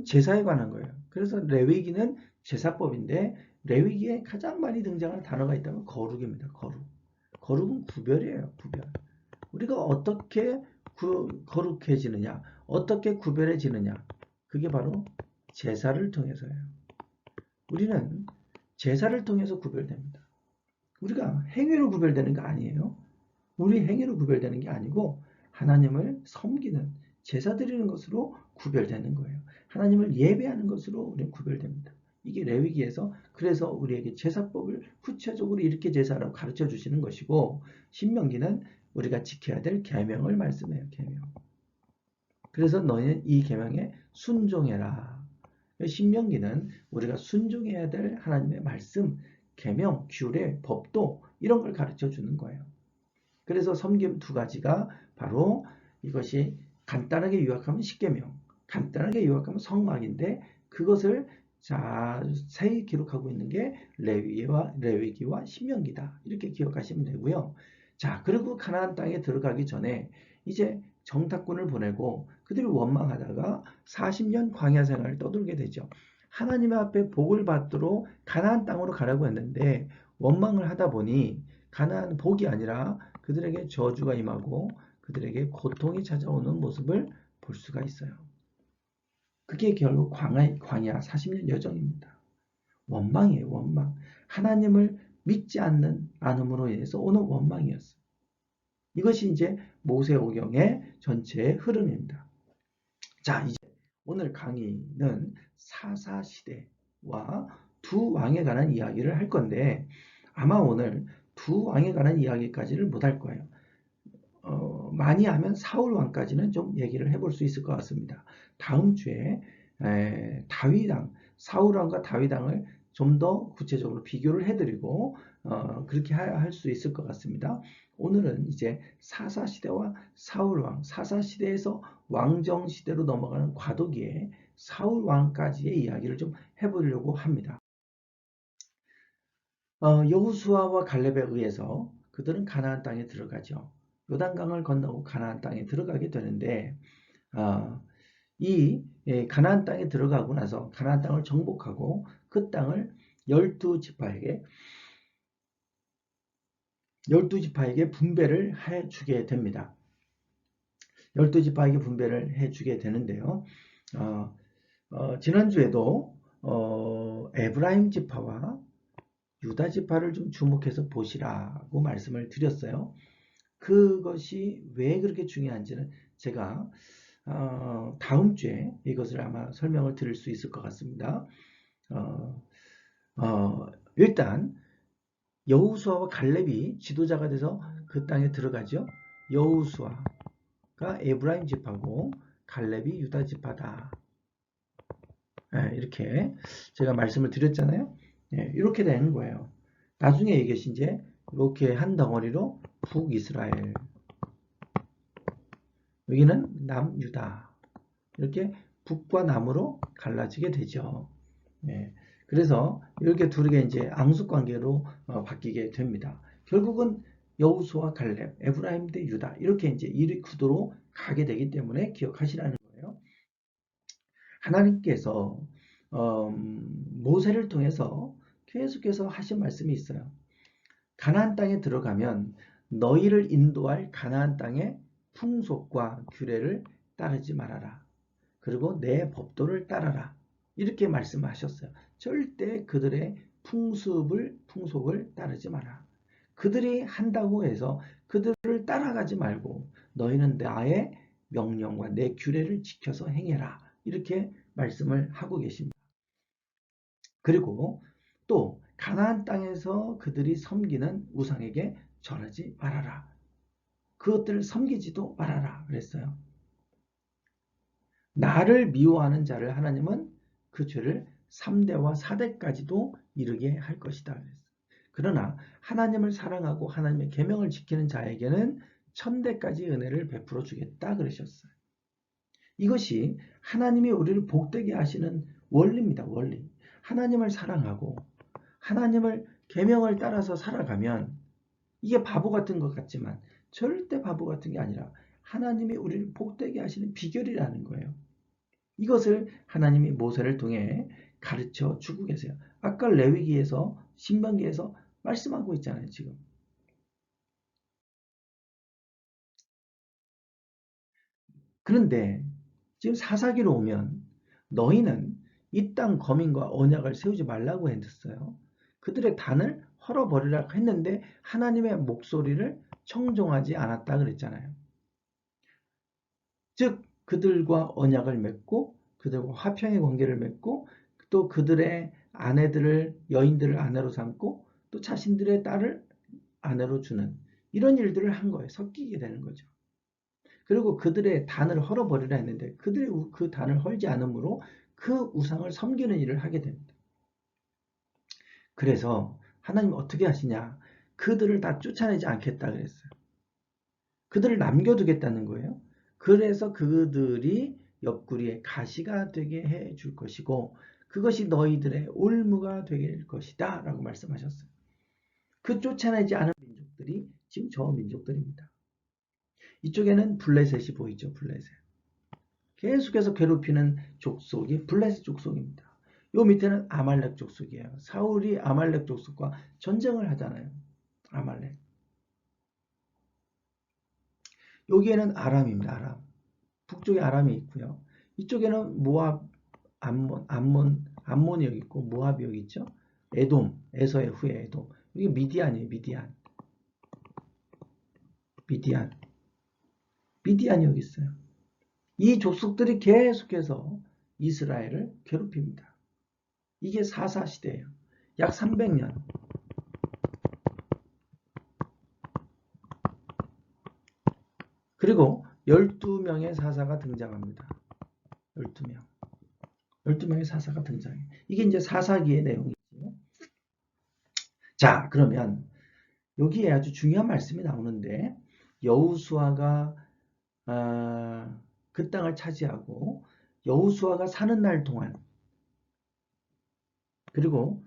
제사에 관한 거예요. 그래서 레위기는 제사법인데 레위기에 가장 많이 등장하는 단어가 있다면 거룩입니다. 거룩. 거룩은 구별이에요. 구별. 우리가 어떻게 거룩해지느냐, 어떻게 구별해지느냐, 그게 바로 제사를 통해서예요. 우리는 제사를 통해서 구별됩니다. 우리가 행위로 구별되는 게 아니에요. 우리 행위로 구별되는 게 아니고 하나님을 섬기는 제사 드리는 것으로 구별되는 거예요. 하나님을 예배하는 것으로 우리는 구별됩니다. 이게 레위기에서 그래서 우리에게 제사법을 구체적으로 이렇게 제사라고 가르쳐 주시는 것이고 신명기는 우리가 지켜야 될 계명을 말씀해요. 계명. 그래서 너희는 이 계명에 순종해라. 신명기는 우리가 순종해야 될 하나님의 말씀, 계명, 규례, 법도 이런 걸 가르쳐 주는 거예요. 그래서 섬김 두 가지가 바로 이것이 간단하게 요약하면 십계명, 간단하게 요약하면 성막인데 그것을 자세히 기록하고 있는 게 레위기와 신명기다. 이렇게 기억하시면 되고요. 자, 그리고 가나안 땅에 들어가기 전에 이제 정탐꾼을 보내고 그들이 원망하다가 40년 광야 생활을 떠돌게 되죠. 하나님 앞에 복을 받도록 가나안 땅으로 가라고 했는데 원망을 하다 보니 가나안 복이 아니라 그들에게 저주가 임하고 그들에게 고통이 찾아오는 모습을 볼 수가 있어요. 그게 결국 광야 40년 여정입니다. 원망이에요, 원망. 하나님을 믿지 않음으로 인해서 오는 원망이었어요. 이것이 이제 모세오경의 전체의 흐름입니다. 자, 이제 오늘 강의는 사사시대와 두 왕에 관한 이야기를 할 건데 아마 오늘 두 왕에 관한 이야기까지를 못할 거예요. 많이 하면 사울 왕까지는 좀 얘기를 해볼 수 있을 것 같습니다. 다음 주에 다윗 왕, 사울 왕과 다윗 왕을 좀 더 구체적으로 비교를 해드리고 그렇게 할 수 있을 것 같습니다. 오늘은 이제 사사시대와 사울왕, 사사시대에서 왕정시대로 넘어가는 과도기에 사울왕까지의 이야기를 좀 해보려고 합니다. 여호수아와 갈렙에 의해서 그들은 가나안 땅에 들어가죠. 요단강을 건너고 가나안 땅에 들어가게 되는데 이 가나안 땅에 들어가고 나서 가나안 땅을 정복하고 그 땅을 12지파에게 분배를 해주게 됩니다. 12지파에게 분배를 해주게 되는데요. 지난주에도 에브라임 지파와 유다 지파를 좀 주목해서 보시라고 말씀을 드렸어요. 그것이 왜 그렇게 중요한지는 제가 다음 주에 이것을 아마 설명을 드릴 수 있을 것 같습니다. 일단 여호수아와 갈렙이 지도자가 돼서 그 땅에 들어가죠. 여호수아가 에브라임 지파고 갈렙이 유다 지파다. 이렇게 제가 말씀을 드렸잖아요. 이렇게 되는 거예요. 나중에 이것이 이제 이렇게 한 덩어리로 북이스라엘, 여기는 남유다, 이렇게 북과 남으로 갈라지게 되죠. 그래서 이렇게 두 개 이제 앙숙 관계로 바뀌게 됩니다. 결국은 여호수아 갈렙, 에브라임 대 유다 이렇게 이제 이 구도로 가게 되기 때문에 기억하시라는 거예요. 하나님께서 모세를 통해서 계속해서 하신 말씀이 있어요. 가나안 땅에 들어가면 너희를 인도할 가나안 땅에 풍속과 규례를 따르지 말아라. 그리고 내 법도를 따라라. 이렇게 말씀하셨어요. 절대 그들의 풍속을 따르지 마라. 그들이 한다고 해서 그들을 따라가지 말고 너희는 나의 명령과 내 규례를 지켜서 행해라. 이렇게 말씀을 하고 계십니다. 그리고 또 가나안 땅에서 그들이 섬기는 우상에게 절하지 말아라. 그것들을 섬기지도 말아라 그랬어요. 나를 미워하는 자를 하나님은 그 죄를 3대와 4대까지도 이르게 할 것이다 그랬어요. 그러나 하나님을 사랑하고 하나님의 계명을 지키는 자에게는 1000대까지 은혜를 베풀어 주겠다 그러셨어요. 이것이 하나님이 우리를 복되게 하시는 원리입니다. 원리. 하나님을 사랑하고 하나님을 계명을 따라서 살아가면 이게 바보 같은 것 같지만 절대 바보 같은 게 아니라 하나님이 우리를 복되게 하시는 비결이라는 거예요. 이것을 하나님이 모세를 통해 가르쳐 주고 계세요. 아까 레위기에서 신명기에서 말씀하고 있잖아요. 지금. 그런데 지금 사사기로 오면 너희는 이 땅 거민과 언약을 세우지 말라고 했어요. 그들의 단을 헐어버리라 했는데 하나님의 목소리를 청종하지 않았다 그랬잖아요. 즉 그들과 언약을 맺고 그들과 화평의 관계를 맺고 또 그들의 아내들을 여인들을 아내로 삼고 또 자신들의 딸을 아내로 주는 이런 일들을 한 거예요. 섞이게 되는 거죠. 그리고 그들의 단을 헐어버리라 했는데 그들의 그 단을 헐지 않으므로 그 우상을 섬기는 일을 하게 됩니다. 그래서 하나님 어떻게 하시냐? 그들을 다 쫓아내지 않겠다 그랬어요. 그들을 남겨두겠다는 거예요. 그래서 그들이 옆구리에 가시가 되게 해 줄 것이고 그것이 너희들의 올무가 될 것이다 라고 말씀하셨어요. 그 쫓아내지 않은 민족들이 지금 저 민족들입니다. 이쪽에는 블레셋이 보이죠. 블레셋. 계속해서 괴롭히는 족속이 블레셋 족속입니다. 요 밑에는 아말렉 족속이에요. 사울이 아말렉 족속과 전쟁을 하잖아요. 아말렉. 여기에는 아람입니다. 아람. 북쪽에 아람이 있고요. 이쪽에는 모압, 암몬이 여기 있고 모압이 여기 있죠. 에돔, 에서의 후예 에돔. 이게 미디안이에요. 미디안이 여기 있어요. 이 족속들이 계속해서 이스라엘을 괴롭힙니다. 이게 사사시대예요. 약 300년. 그리고 12명의 사사가 등장합니다. 12명. 12명의 사사가 등장해요. 이게 이제 사사기의 내용이죠. 자, 그러면 여기에 아주 중요한 말씀이 나오는데 여호수아가 그 땅을 차지하고 여호수아가 사는 날 동안 그리고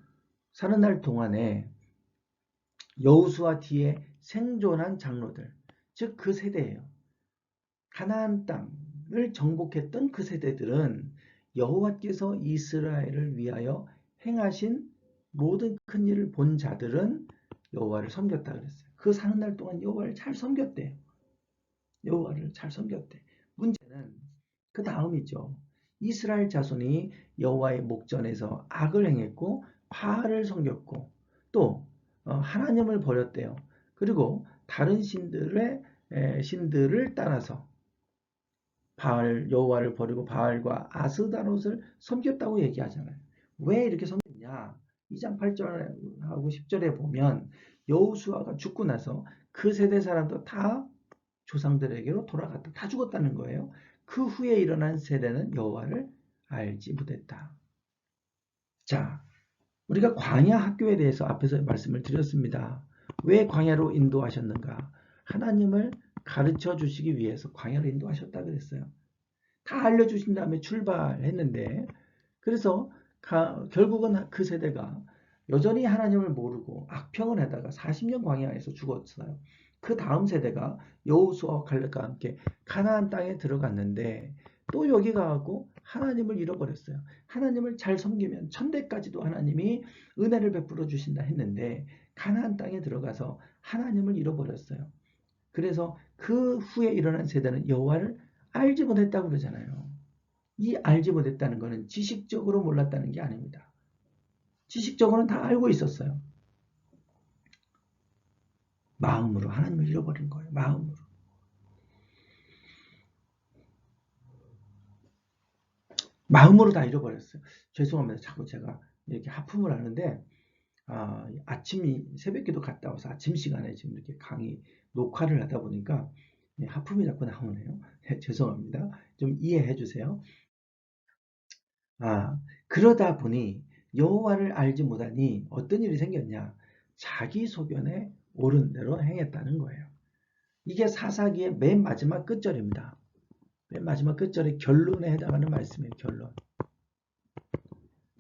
사는 날 동안에 여호수아 뒤에 생존한 장로들 즉 그 세대예요. 가나안 땅을 정복했던 그 세대들은 여호와께서 이스라엘을 위하여 행하신 모든 큰 일을 본 자들은 여호와를 섬겼다 그랬어요. 그 사는 날 동안 여호와를 잘 섬겼대요. 여호와를 잘 섬겼대. 문제는 그 다음이죠. 이스라엘 자손이 여호와의 목전에서 악을 행했고 바알을 섬겼고 또 하나님을 버렸대요. 그리고 다른 신들을 따라서 바알 여호와를 버리고 바알과 아스다롯을 섬겼다고 얘기하잖아요. 왜 이렇게 섬겼냐? 2장 8절하고 10절에 보면 여호수아가 죽고 나서 그 세대 사람도 다 조상들에게로 돌아갔다. 다 죽었다는 거예요. 그 후에 일어난 세대는 여호와를 알지 못했다. 자, 우리가 광야 학교에 대해서 앞에서 말씀을 드렸습니다. 왜 광야로 인도하셨는가? 하나님을 가르쳐 주시기 위해서 광야로 인도하셨다 그랬어요. 다 알려주신 다음에 출발했는데 그래서 결국은 그 세대가 여전히 하나님을 모르고 악평을 하다가 40년 광야에서 죽었어요. 그 다음 세대가 여호수아와 갈렙과 함께 가나안 땅에 들어갔는데 또 여기 가고 하나님을 잃어버렸어요. 하나님을 잘 섬기면 1000대까지도 하나님이 은혜를 베풀어 주신다 했는데 가나안 땅에 들어가서 하나님을 잃어버렸어요. 그래서 그 후에 일어난 세대는 여호와를 알지 못했다고 그러잖아요. 이 알지 못했다는 것은 지식적으로 몰랐다는 게 아닙니다. 지식적으로는 다 알고 있었어요. 마음으로 하나님을 잃어버린 거예요. 마음으로. 마음으로 다 잃어버렸어요. 죄송합니다. 자꾸 제가 이렇게 하품을 하는데 아침이 새벽기도 갔다 와서 아침 시간에 지금 이렇게 강의 녹화를 하다 보니까 하품이 자꾸 나오네요. 죄송합니다. 좀 이해해 주세요. 그러다 보니 여호와를 알지 못하니 어떤 일이 생겼냐? 자기 소견에 옳은 대로 행했다는 거예요. 이게 사사기의 맨 마지막 끝절입니다. 맨 마지막 끝절의 결론에 해당하는 말씀이에요. 결론.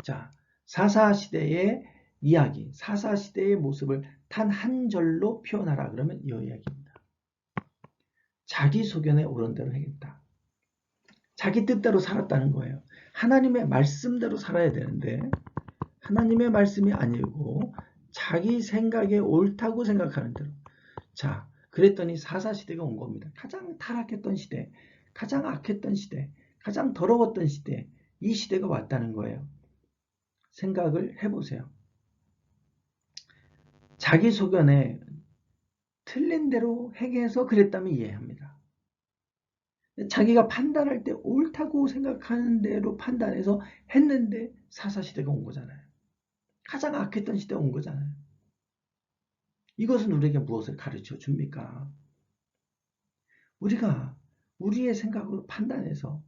자, 사사시대의 이야기, 사사시대의 모습을 단 한 절로 표현하라 그러면 이 이야기입니다. 자기 소견에 옳은 대로 행했다. 자기 뜻대로 살았다는 거예요. 하나님의 말씀대로 살아야 되는데 하나님의 말씀이 아니고 자기 생각에 옳다고 생각하는 대로. 자, 그랬더니 사사시대가 온 겁니다. 가장 타락했던 시대, 가장 악했던 시대, 가장 더러웠던 시대, 이 시대가 왔다는 거예요. 생각을 해보세요. 자기 소견에 틀린 대로 행해서 그랬다면 이해합니다. 자기가 판단할 때 옳다고 생각하는 대로 판단해서 했는데 사사시대가 온 거잖아요. 가장 악했던 시대가 온 거잖아요. 이것은 우리에게 무엇을 가르쳐 줍니까? 우리가 우리의 생각으로 판단해서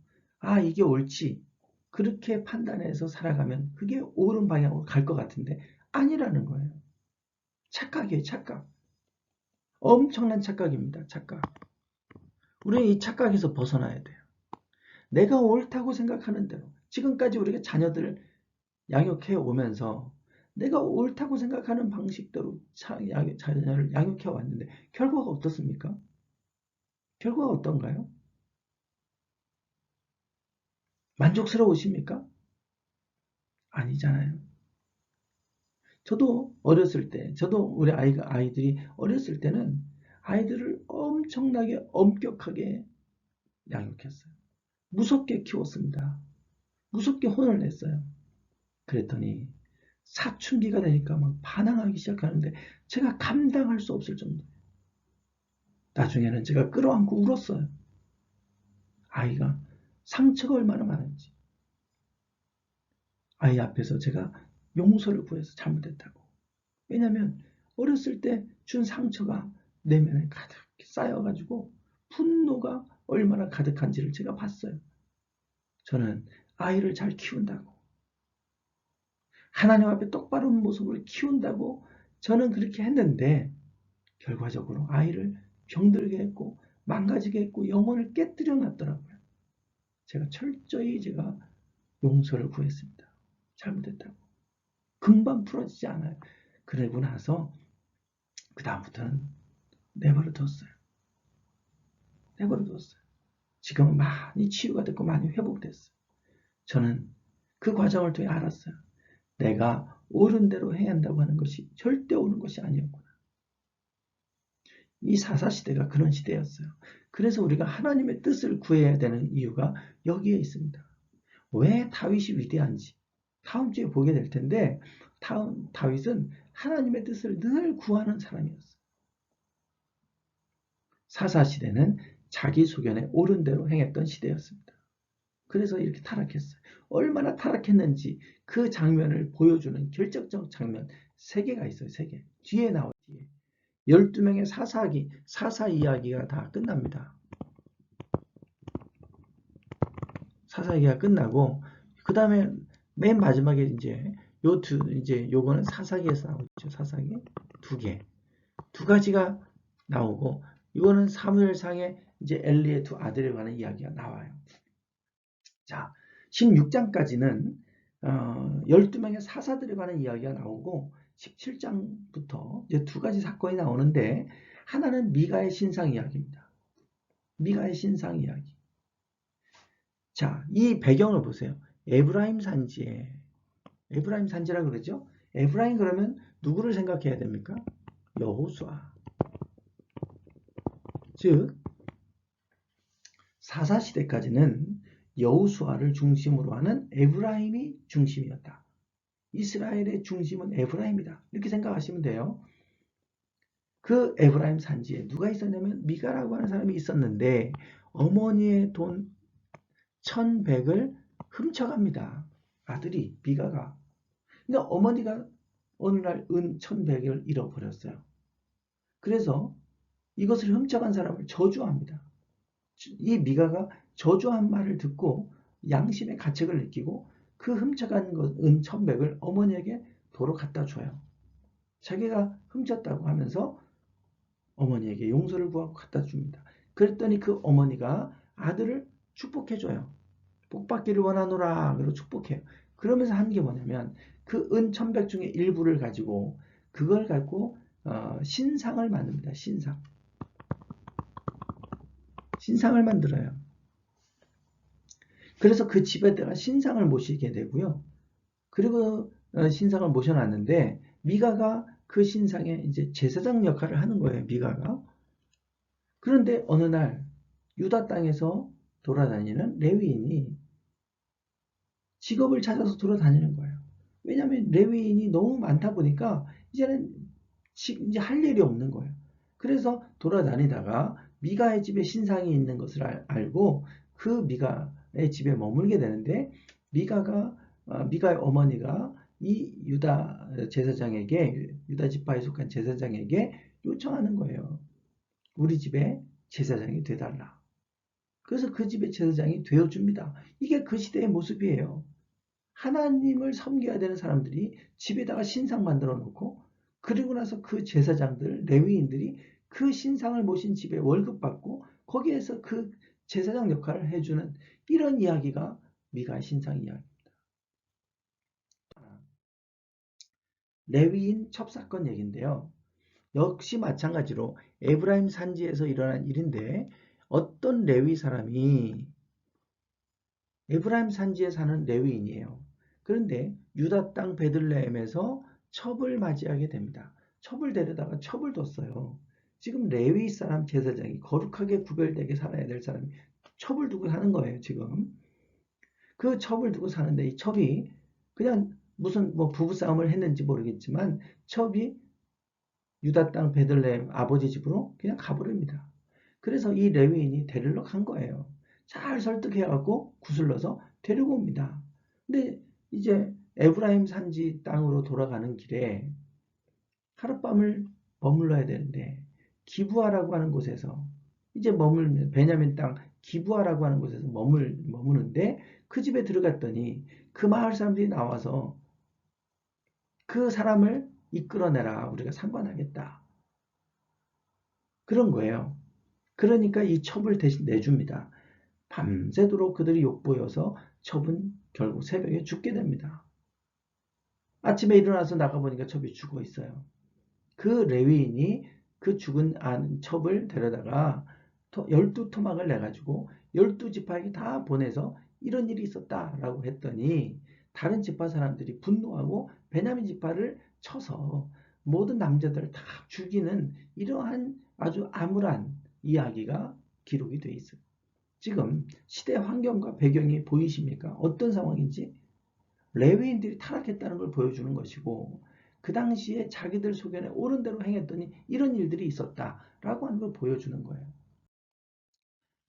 이게 옳지 그렇게 판단해서 살아가면 그게 옳은 방향으로 갈 것 같은데 아니라는 거예요. 착각이에요. 착각. 엄청난 착각입니다. 착각. 우리는 이 착각에서 벗어나야 돼요. 내가 옳다고 생각하는 대로 지금까지 우리가 자녀들을 양육해 오면서 내가 옳다고 생각하는 방식대로 자녀를 양육해 왔는데 결과가 어떻습니까? 결과가 어떤가요? 만족스러우십니까? 아니잖아요. 저도 어렸을 때, 저도 우리 아이들이 어렸을 때는 아이들을 엄청나게 엄격하게 양육했어요. 무섭게 키웠습니다. 무섭게 혼을 냈어요. 그랬더니 사춘기가 되니까 막 반항하기 시작하는데 제가 감당할 수 없을 정도. 나중에는 제가 끌어안고 울었어요. 아이가 상처가 얼마나 많은지. 아이 앞에서 제가 용서를 구해서 잘못했다고. 왜냐하면 어렸을 때 준 상처가 내면에 가득 쌓여가지고 분노가 얼마나 가득한지를 제가 봤어요. 저는 아이를 잘 키운다고 하나님 앞에 똑바른 모습으로 키운다고 저는 그렇게 했는데 결과적으로 아이를 병들게 했고 망가지게 했고 영혼을 깨뜨려 놨더라고요. 제가 철저히 용서를 구했습니다. 잘못했다고. 금방 풀어지지 않아요. 그러고 나서 그 다음부터는 내버려 뒀어요. 내버려 뒀어요. 지금은 많이 치유가 됐고 많이 회복됐어요. 저는 그 과정을 통해 알았어요. 내가 옳은 대로 해야 한다고 하는 것이 절대 옳은 것이 아니었구나. 이 사사시대가 그런 시대였어요. 그래서 우리가 하나님의 뜻을 구해야 되는 이유가 여기에 있습니다. 왜 다윗이 위대한지 다음 주에 보게 될 텐데 다윗은 하나님의 뜻을 늘 구하는 사람이었어요. 사사시대는 자기 소견에 옳은 대로 행했던 시대였습니다. 그래서 이렇게 타락했어요. 얼마나 타락했는지 그 장면을 보여주는 결정적 장면 3개가 있어요. 3개. 뒤에 나와요. 뒤에. 12명의 사사 이야기가 다 끝납니다. 사사 이야기가 끝나고 그 다음에 맨 마지막에 요거는 사사기에서 나오죠. 사사기 2개. 2가지가 나오고 이거는 사무엘상에 엘리의 2 아들에 관한 이야기가 나와요. 자, 16장까지는 12명의 사사들에 관한 이야기가 나오고 17장부터 이제 2가지 사건이 나오는데 하나는 미가의 신상 이야기입니다. 미가의 신상 이야기. 자, 이 배경을 보세요. 에브라임 산지라고 그러죠? 에브라임 그러면 누구를 생각해야 됩니까? 여호수아. 즉 사사시대까지는 여호수아를 중심으로 하는 에브라임이 중심이었다. 이스라엘의 중심은 에브라임이다. 이렇게 생각하시면 돼요. 그 에브라임 산지에 누가 있었냐면 미가라고 하는 사람이 있었는데 어머니의 돈 1,100을 훔쳐갑니다. 아들이 미가가. 그러니까 어머니가 어느 날 은 1,100을 잃어버렸어요. 그래서 이것을 훔쳐간 사람을 저주합니다. 이 미가가 저주한 말을 듣고 양심의 가책을 느끼고 그 훔쳐간 은 1,100을 어머니에게 도로 갖다 줘요. 자기가 훔쳤다고 하면서 어머니에게 용서를 구하고 갖다 줍니다. 그랬더니 그 어머니가 아들을 축복해줘요. 복받기를 원하노라 그리고 축복해요. 그러면서 한 게 뭐냐면 그 은 1,100 중에 일부를 가지고 그걸 갖고 신상을 만듭니다. 신상을 만들어요. 그래서 그 집에다가 신상을 모시게 되고요. 그리고 신상을 모셔놨는데 미가가 그 신상에 이제 제사장 역할을 하는 거예요. 미가가. 그런데 어느 날 유다 땅에서 돌아다니는 레위인이 직업을 찾아서 돌아다니는 거예요. 왜냐하면 레위인이 너무 많다 보니까 이제는 이제 할 일이 없는 거예요. 그래서 돌아다니다가 미가의 집에 신상이 있는 것을 알고 그 미가의 집에 머물게 되는데 미가의 어머니가 이 유다 제사장에게 유다 지파에 속한 제사장에게 요청하는 거예요. 우리 집에 제사장이 되달라. 그래서 그 집의 제사장이 되어줍니다. 이게 그 시대의 모습이에요. 하나님을 섬겨야 되는 사람들이 집에다가 신상 만들어 놓고 그리고 나서 그 제사장들, 레위인들이 그 신상을 모신 집에 월급 받고 거기에서 그 제사장 역할을 해주는 이런 이야기가 미가의 신상 이야기입니다. 레위인 첩사건 얘기인데요. 역시 마찬가지로 에브라임 산지에서 일어난 일인데 어떤 레위 사람이 에브라임 산지에 사는 레위인이에요. 그런데 유다 땅 베들레헴에서 첩을 맞이하게 됩니다. 첩을 데려다가 첩을 뒀어요. 지금 레위 사람 제사장이 거룩하게 구별되게 살아야 될 사람이 첩을 두고 사는 거예요. 지금 그 첩을 두고 사는데 이 첩이 그냥 무슨 뭐 부부싸움을 했는지 모르겠지만 첩이 유다 땅 베들레헴 아버지 집으로 그냥 가버립니다. 그래서 이 레위인이 데리러 간 거예요. 잘 설득해갖고 구슬러서 데리고 옵니다. 근데 이제 에브라임 산지 땅으로 돌아가는 길에 하룻밤을 머물러야 되는데 기부하라고 하는 곳에서 이제 머물면 베냐민 땅 기부하라고 하는 곳에서 머무는데 그 집에 들어갔더니 그 마을 사람들이 나와서 그 사람을 이끌어내라 우리가 상관하겠다 그런 거예요. 그러니까 이 첩을 대신 내줍니다. 밤새도록 그들이 욕보여서 첩은 결국 새벽에 죽게 됩니다. 아침에 일어나서 나가보니까 첩이 죽어 있어요. 그 레위인이 그 죽은 첩을 데려다가 12토막을 내가지고 12지파에게 다 보내서 이런 일이 있었다라고 했더니 다른 지파 사람들이 분노하고 베냐민 지파를 쳐서 모든 남자들을 다 죽이는 이러한 아주 암울한 이야기가 기록이 되어 있어요. 지금 시대 환경과 배경이 보이십니까? 어떤 상황인지 레위인들이 타락했다는 걸 보여주는 것이고 그 당시에 자기들 소견에 옳은 대로 행했더니 이런 일들이 있었다라고 하는 걸 보여주는 거예요.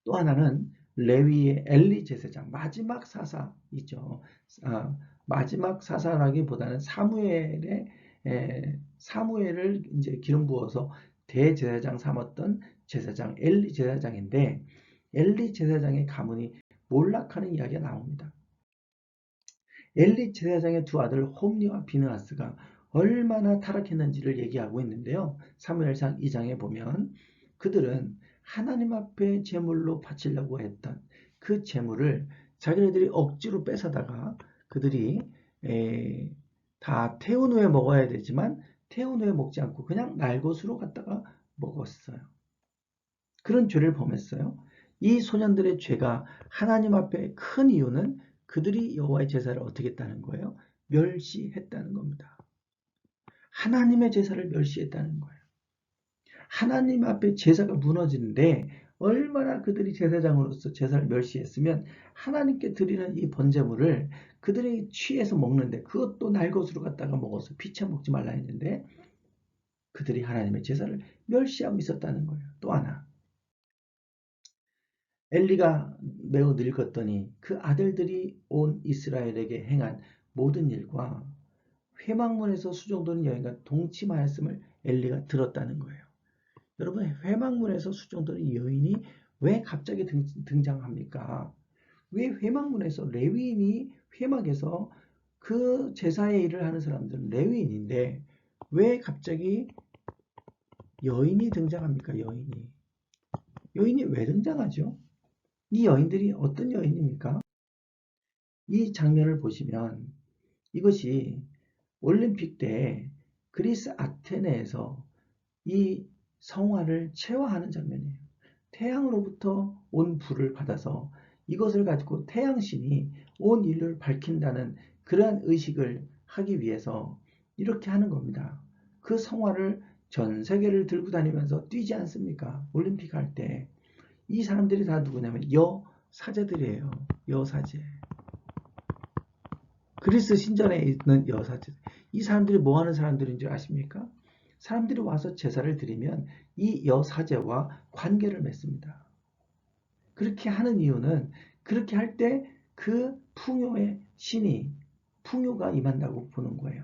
또 하나는 레위의 엘리 제사장 마지막 사사이죠. 마지막 사사라기보다는 사무엘을 이제 기름 부어서 대제사장 삼았던 제사장 엘리 제사장인데 엘리 제사장의 가문이 몰락하는 이야기가 나옵니다. 엘리 제사장의 두 아들 홈리와 비느하스가 얼마나 타락했는지를 얘기하고 있는데요. 사무엘상 2장에 보면 그들은 하나님 앞에 제물로 바치려고 했던 그 제물을 자기네들이 억지로 뺏어다가 그들이 다 태운 후에 먹어야 되지만 태운 후에 먹지 않고 그냥 날것으로 갖다가 먹었어요. 그런 죄를 범했어요. 이 소년들의 죄가 하나님 앞에 큰 이유는 그들이 여호와의 제사를 어떻게 했다는 거예요? 멸시했다는 겁니다. 하나님의 제사를 멸시했다는 거예요. 하나님 앞에 제사가 무너지는데 얼마나 그들이 제사장으로서 제사를 멸시했으면 하나님께 드리는 이 번제물을 그들이 취해서 먹는데 그것도 날 것으로 갖다가 먹어서 피차 먹지 말라 했는데 그들이 하나님의 제사를 멸시하고 있었다는 거예요. 또 하나 엘리가 매우 늙었더니 그 아들들이 온 이스라엘에게 행한 모든 일과 회막문에서 수종되는 여인과 동침하였음을 엘리가 들었다는 거예요. 여러분 회막문에서 수종되는 여인이 왜 갑자기 등장합니까? 왜 회막문에서 레위인이 회막에서 그 제사의 일을 하는 사람들은 레위인인데 왜 갑자기 여인이 등장합니까? 여인이 왜 등장하죠? 이 여인들이 어떤 여인입니까? 이 장면을 보시면 이것이 올림픽 때 그리스 아테네에서 이 성화를 체화하는 장면이에요. 태양으로부터 온 불을 받아서 이것을 가지고 태양신이 온 인류를 밝힌다는 그러한 의식을 하기 위해서 이렇게 하는 겁니다. 그 성화를 전 세계를 들고 다니면서 뛰지 않습니까? 올림픽 할 때. 이 사람들이 다 누구냐면 여사제들이에요. 여사제. 그리스 신전에 있는 여사제. 이 사람들이 뭐 하는 사람들인 줄 아십니까? 사람들이 와서 제사를 드리면 이 여사제와 관계를 맺습니다. 그렇게 하는 이유는 그렇게 할 때 그 풍요의 신이 풍요가 임한다고 보는 거예요.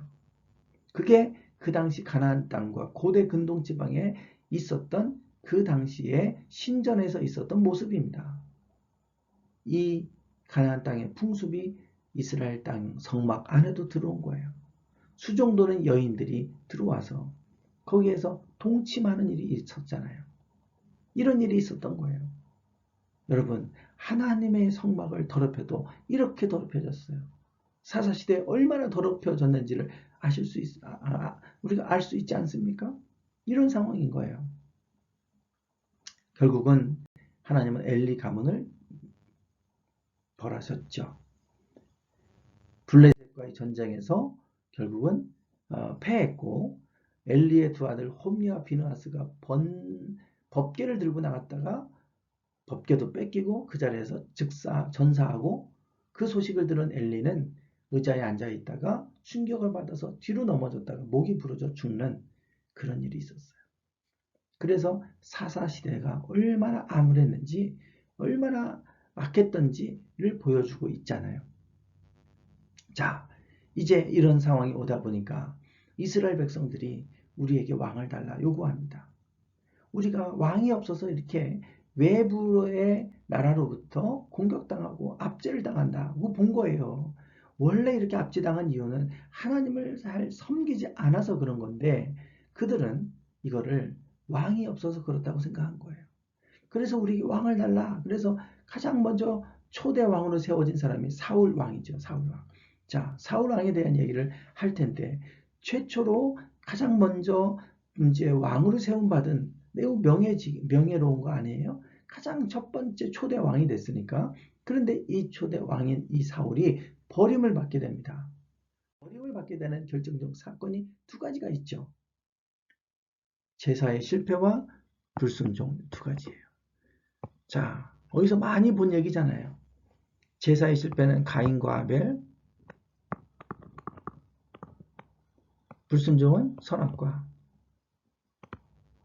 그게 그 당시 가나안 땅과 고대 근동 지방에 있었던 그 당시에 신전에서 있었던 모습입니다. 이 가나안 땅의 풍습이 이스라엘 땅 성막 안에도 들어온 거예요. 수종도는 여인들이 들어와서 거기에서 동침하는 일이 있었잖아요. 이런 일이 있었던 거예요. 여러분 하나님의 성막을 더럽혀도 이렇게 더럽혀졌어요. 사사시대에 얼마나 더럽혀졌는지를 우리가 알 수 있지 않습니까? 이런 상황인 거예요. 결국은 하나님은 엘리 가문을 벌하셨죠. 블레셋과의 전쟁에서 결국은 패했고 엘리의 두 아들 홈리와 비느하스가 법궤를 들고 나갔다가 법궤도 뺏기고 그 자리에서 전사하고 그 소식을 들은 엘리는 의자에 앉아 있다가 충격을 받아서 뒤로 넘어졌다가 목이 부러져 죽는 그런 일이 있었어요. 그래서 사사시대가 얼마나 암울했는지 얼마나 악했던지를 보여주고 있잖아요. 자, 이제 이런 상황이 오다 보니까 이스라엘 백성들이 우리에게 왕을 달라 요구합니다. 우리가 왕이 없어서 이렇게 외부의 나라로부터 공격당하고 압제를 당한다고 본 거예요. 원래 이렇게 압제당한 이유는 하나님을 잘 섬기지 않아서 그런 건데 그들은 이거를 왕이 없어서 그렇다고 생각한 거예요. 그래서 우리에게 왕을 달라. 그래서 가장 먼저 초대 왕으로 세워진 사람이 사울 왕이죠. 사울 왕. 자, 사울 왕에 대한 얘기를 할 텐데 최초로 가장 먼저 이제 왕으로 세움받은 매우 명예로운 거 아니에요? 가장 첫 번째 초대 왕이 됐으니까. 그런데 이 초대 왕인 이 사울이 버림을 받게 됩니다. 버림을 받게 되는 결정적 사건이 두 가지가 있죠. 제사의 실패와 불순종 두 가지예요. 자, 어디서 많이 본 얘기잖아요. 제사의 실패는 가인과 아벨, 불순종은 선악과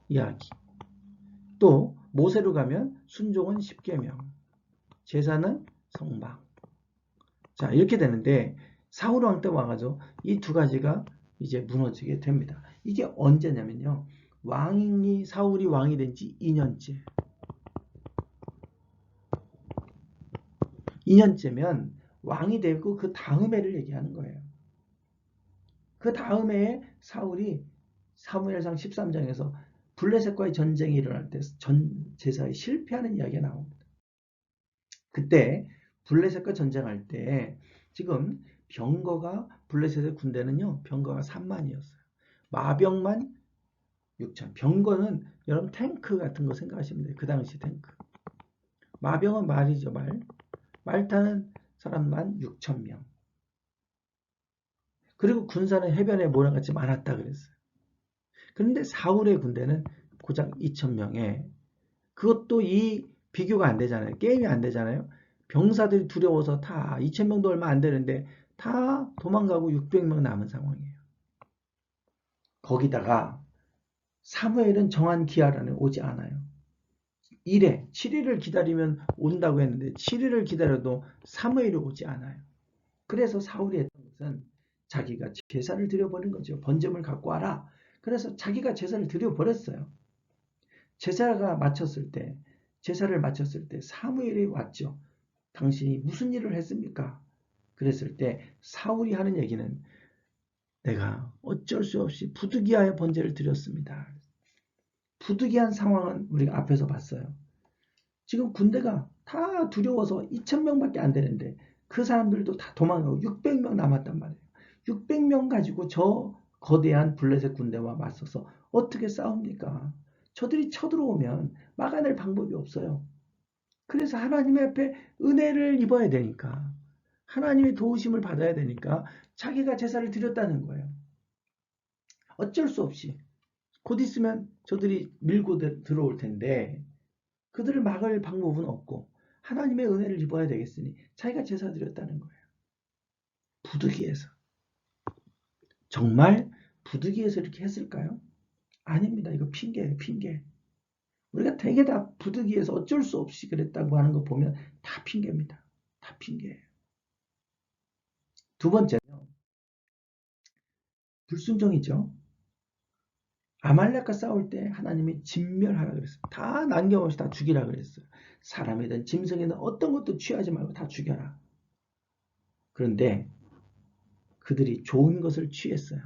이야기. 또 모세로 가면 순종은 십계명, 제사는 성막. 자, 이렇게 되는데 사울 왕 때 와가지고 이 두 가지가 이제 무너지게 됩니다. 이게 언제냐면요. 사울이 왕이 된 지 2년째. 2년째면 왕이 되고 그 다음 해를 얘기하는 거예요. 그 다음 해에 사울이 사무엘상 13장에서 블레셋과의 전쟁이 일어날 때 제사에 실패하는 이야기가 나옵니다. 그때 블레셋과 전쟁할 때 지금 병거가 블레셋의 군대는요. 병거가 3만이었어요. 마병만 6천. 병거는 여러분 탱크 같은 거 생각하시면 돼요. 그 당시 탱크. 마병은 말이죠. 말 타는 사람만 6천 명. 그리고 군사는 해변에 모래같이 많았다 그랬어요. 그런데 사울의 군대는 고작 2,000명에 그것도 이 비교가 안 되잖아요. 게임이 안 되잖아요. 병사들이 두려워서 다 2,000명도 얼마 안 되는데 다 도망가고 600명 남은 상황이에요. 거기다가 사무엘은 정한 기한 안에 오지 않아요. 1회, 7일을 기다리면 온다고 했는데 7일을 기다려도 사무엘이 오지 않아요. 그래서 사울이 했던 것은 자기가 제사를 드려버린 거죠. 번제물 갖고 와라. 그래서 자기가 제사를 드려버렸어요. 제사를 마쳤을 때 사무엘이 왔죠. 당신이 무슨 일을 했습니까? 그랬을 때 사울이 하는 얘기는 내가 어쩔 수 없이 부득이하여 번제를 드렸습니다. 부득이한 상황은 우리가 앞에서 봤어요. 지금 군대가 다 두려워서 2,000명밖에 안 되는데 그 사람들도 다 도망가고 600명 남았단 말이에요. 600명 가지고 저 거대한 블레셋 군대와 맞서서 어떻게 싸웁니까? 저들이 쳐들어오면 막아낼 방법이 없어요. 그래서 하나님의 앞에 은혜를 입어야 되니까 하나님의 도우심을 받아야 되니까 자기가 제사를 드렸다는 거예요. 어쩔 수 없이 곧 있으면 저들이 밀고 들어올 텐데 그들을 막을 방법은 없고 하나님의 은혜를 입어야 되겠으니 자기가 제사 드렸다는 거예요. 부득이해서. 정말 부득이해서 이렇게 했을까요? 아닙니다. 이거 핑계예요. 핑계. 우리가 되게 다 부득이해서 어쩔 수 없이 그랬다고 하는 거 보면 다 핑계입니다. 다 핑계예요. 두 번째는 불순종이죠. 아말렉과 싸울 때 하나님이 진멸하라 그랬어요. 다 남김없이 다 죽이라 그랬어요. 사람이든 짐승이든 어떤 것도 취하지 말고 다 죽여라. 그런데 그들이 좋은 것을 취했어요.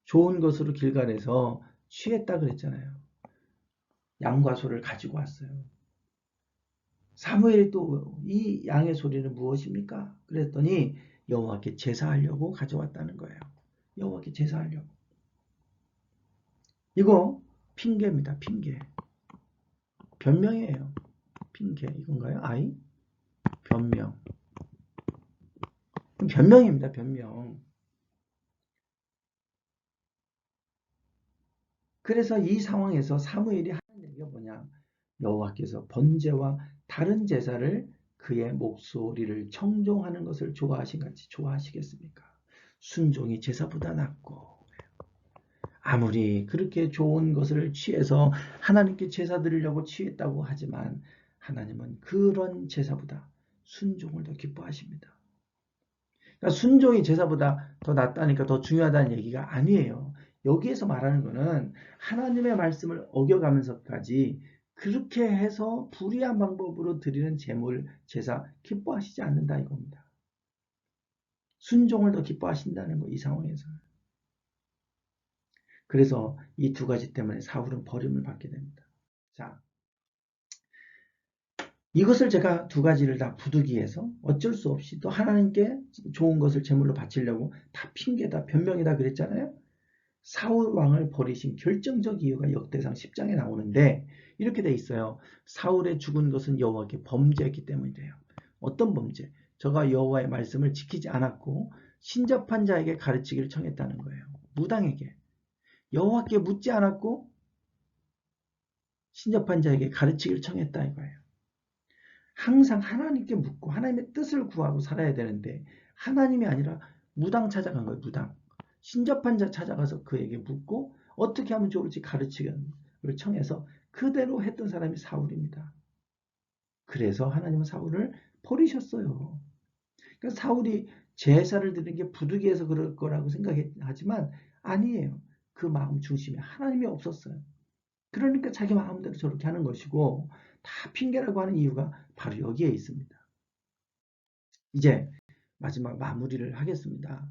좋은 것으로 길갈에서 취했다 그랬잖아요. 양과 소를 가지고 왔어요. 사무엘이 또 이 양의 소리는 무엇입니까? 그랬더니 여호와께 제사하려고 가져왔다는 거예요. 여호와께 제사하려고. 이거 핑계입니다. 핑계. 변명이에요. 핑계. 이건가요? 아이? 변명. 변명입니다. 변명. 그래서 이 상황에서 사무엘이 하는 얘기가 뭐냐? 여호와께서 번제와 다른 제사를 그의 목소리를 청종하는 것을 좋아하신 같이 좋아하시겠습니까? 순종이 제사보다 낫고 아무리 그렇게 좋은 것을 취해서 하나님께 제사 드리려고 취했다고 하지만 하나님은 그런 제사보다 순종을 더 기뻐하십니다. 그러니까 순종이 제사보다 더 낫다니까 더 중요하다는 얘기가 아니에요. 여기에서 말하는 거는 하나님의 말씀을 어겨가면서까지 그렇게 해서 불의한 방법으로 드리는 제물, 제사 기뻐하시지 않는다 이겁니다. 순종을 더 기뻐하신다는 거, 이 상황에서는. 그래서 이 두 가지 때문에 사울은 버림을 받게 됩니다. 자, 이것을 제가 두 가지를 다 부득이해서 어쩔 수 없이 또 하나님께 좋은 것을 제물로 바치려고 다 핑계다, 변명이다 그랬잖아요. 사울 왕을 버리신 결정적 이유가 역대상 10장에 나오는데 이렇게 돼 있어요. 사울의 죽은 것은 여호와께 범죄했기 때문이래요. 어떤 범죄? 저가 여호와의 말씀을 지키지 않았고 신접한 자에게 가르치기를 청했다는 거예요. 무당에게. 여호와께 묻지 않았고 신접한 자에게 가르치기를 청했다 이거예요. 항상 하나님께 묻고 하나님의 뜻을 구하고 살아야 되는데 하나님이 아니라 무당 찾아간 거예요. 무당. 신접한 자 찾아가서 그에게 묻고 어떻게 하면 좋을지 가르치기를 청해서 그대로 했던 사람이 사울입니다. 그래서 하나님은 사울을 버리셨어요. 그러니까 사울이 제사를 드리는 게 부득이해서 그럴 거라고 생각하지만 아니에요. 그 마음 중심에 하나님이 없었어요. 그러니까 자기 마음대로 저렇게 하는 것이고 다 핑계라고 하는 이유가 바로 여기에 있습니다. 이제 마지막 마무리를 하겠습니다.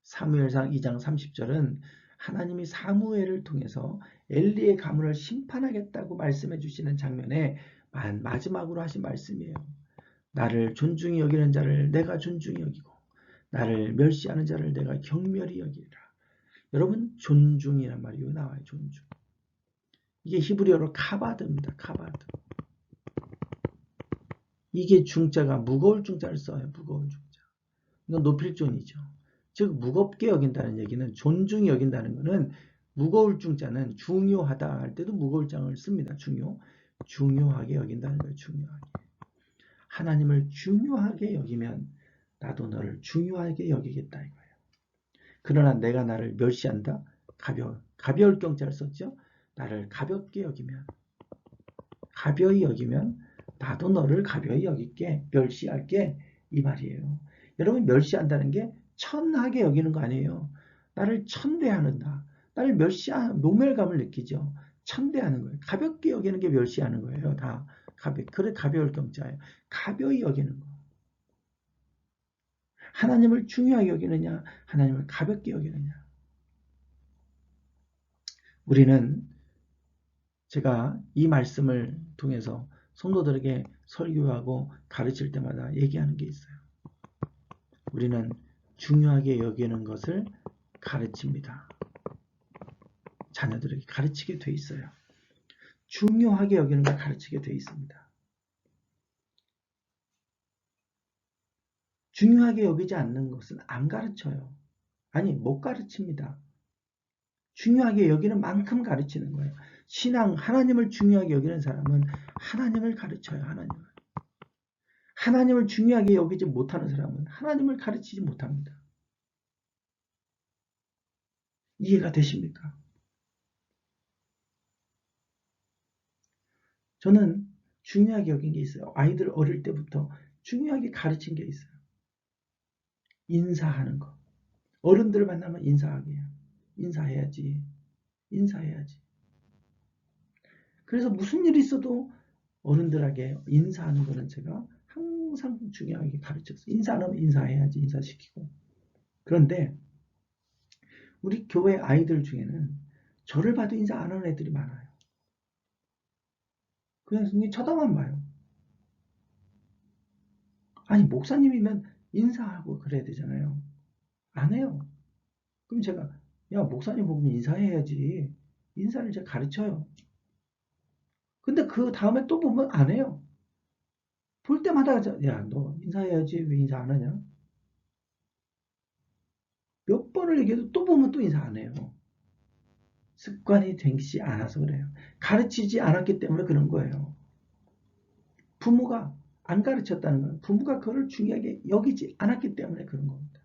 사무엘상 2장 30절은 하나님이 사무엘을 통해서 엘리의 가문을 심판하겠다고 말씀해 주시는 장면에 마지막으로 하신 말씀이에요. 나를 존중히 여기는 자를 내가 존중히 여기고 나를 멸시하는 자를 내가 경멸히 여기리라. 여러분 존중이란 말이 나와요. 존중. 이게 히브리어로 카바드입니다. 카바드. 이게 중자가 무거울 중자를 써요. 무거울 중자. 이건 높일 존이죠. 즉 무겁게 여긴다는 얘기는 존중히 여긴다는 것은 무거울 중자는 중요하다 할 때도 무거울 장을 씁니다. 중요하게 여긴다는 거예요. 중요하게. 하나님을 중요하게 여기면 나도 너를 중요하게 여기겠다 이거예요. 그러나 내가 나를 멸시한다. 가벼울 경자를 썼죠. 나를 가볍게 여기면, 가벼이 여기면 나도 너를 가벼이 여길게, 멸시할게 이 말이에요. 여러분 멸시한다는 게 천하게 여기는 거 아니에요. 나를 천대하는다. 나를 멸시한 모멸감을 느끼죠. 천대하는 거예요. 가볍게 여기는 게 멸시하는 거예요. 다 그래 가벼울 경자예요. 가벼이 여기는 거. 하나님을 중요하게 여기느냐, 하나님을 가볍게 여기느냐. 우리는 제가 이 말씀을 통해서 성도들에게 설교하고 가르칠 때마다 얘기하는 게 있어요. 우리는 중요하게 여기는 것을 가르칩니다. 자녀들에게 가르치게 돼 있어요. 중요하게 여기는 걸 가르치게 돼 있습니다. 중요하게 여기지 않는 것은 안 가르쳐요. 아니, 못 가르칩니다. 중요하게 여기는 만큼 가르치는 거예요. 신앙, 하나님을 중요하게 여기는 사람은 하나님을 가르쳐요. 하나님을 중요하게 여기지 못하는 사람은 하나님을 가르치지 못합니다. 이해가 되십니까? 저는 중요하게 여긴 게 있어요. 아이들 어릴 때부터 중요하게 가르친 게 있어요. 인사하는 거. 어른들 만나면 인사하게 해요. 인사해야지. 인사해야지. 그래서 무슨 일이 있어도 어른들에게 인사하는 거는 제가 항상 중요하게 가르쳤어요. 인사하면 인사해야지. 인사시키고. 그런데 우리 교회 아이들 중에는 저를 봐도 인사 안 하는 애들이 많아요. 그냥 쳐다만 봐요. 아니 목사님이면 인사하고 그래야 되잖아요. 안 해요. 그럼 제가 야 목사님 보면 인사해야지. 인사를 제가 가르쳐요. 근데 그 다음에 또 보면 안 해요. 볼 때마다 야 너 인사해야지 왜 인사 안 하냐? 몇 번을 얘기해도 또 보면 또 인사 안 해요. 습관이 되지 않아서 그래요. 가르치지 않았기 때문에 그런 거예요. 부모가 안 가르쳤다는 건 부모가 그걸 중요하게 여기지 않았기 때문에 그런 겁니다.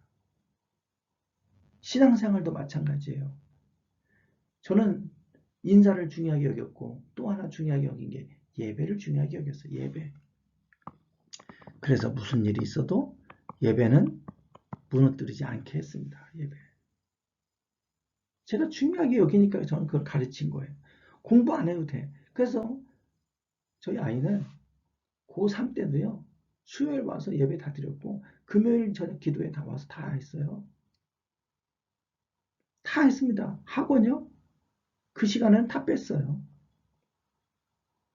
신앙생활도 마찬가지예요. 저는 인사를 중요하게 여겼고 또 하나 중요하게 여긴 게 예배를 중요하게 여겼어요. 예배. 그래서 무슨 일이 있어도 예배는 무너뜨리지 않게 했습니다. 예배. 제가 중요하게 여기니까 저는 그걸 가르친 거예요. 공부 안 해도 돼. 그래서 저희 아이는 고3 때도요. 수요일 와서 예배 다 드렸고 금요일 저녁 기도회 다 와서 다 했어요. 다 했습니다. 학원요? 그 시간은 다 뺐어요.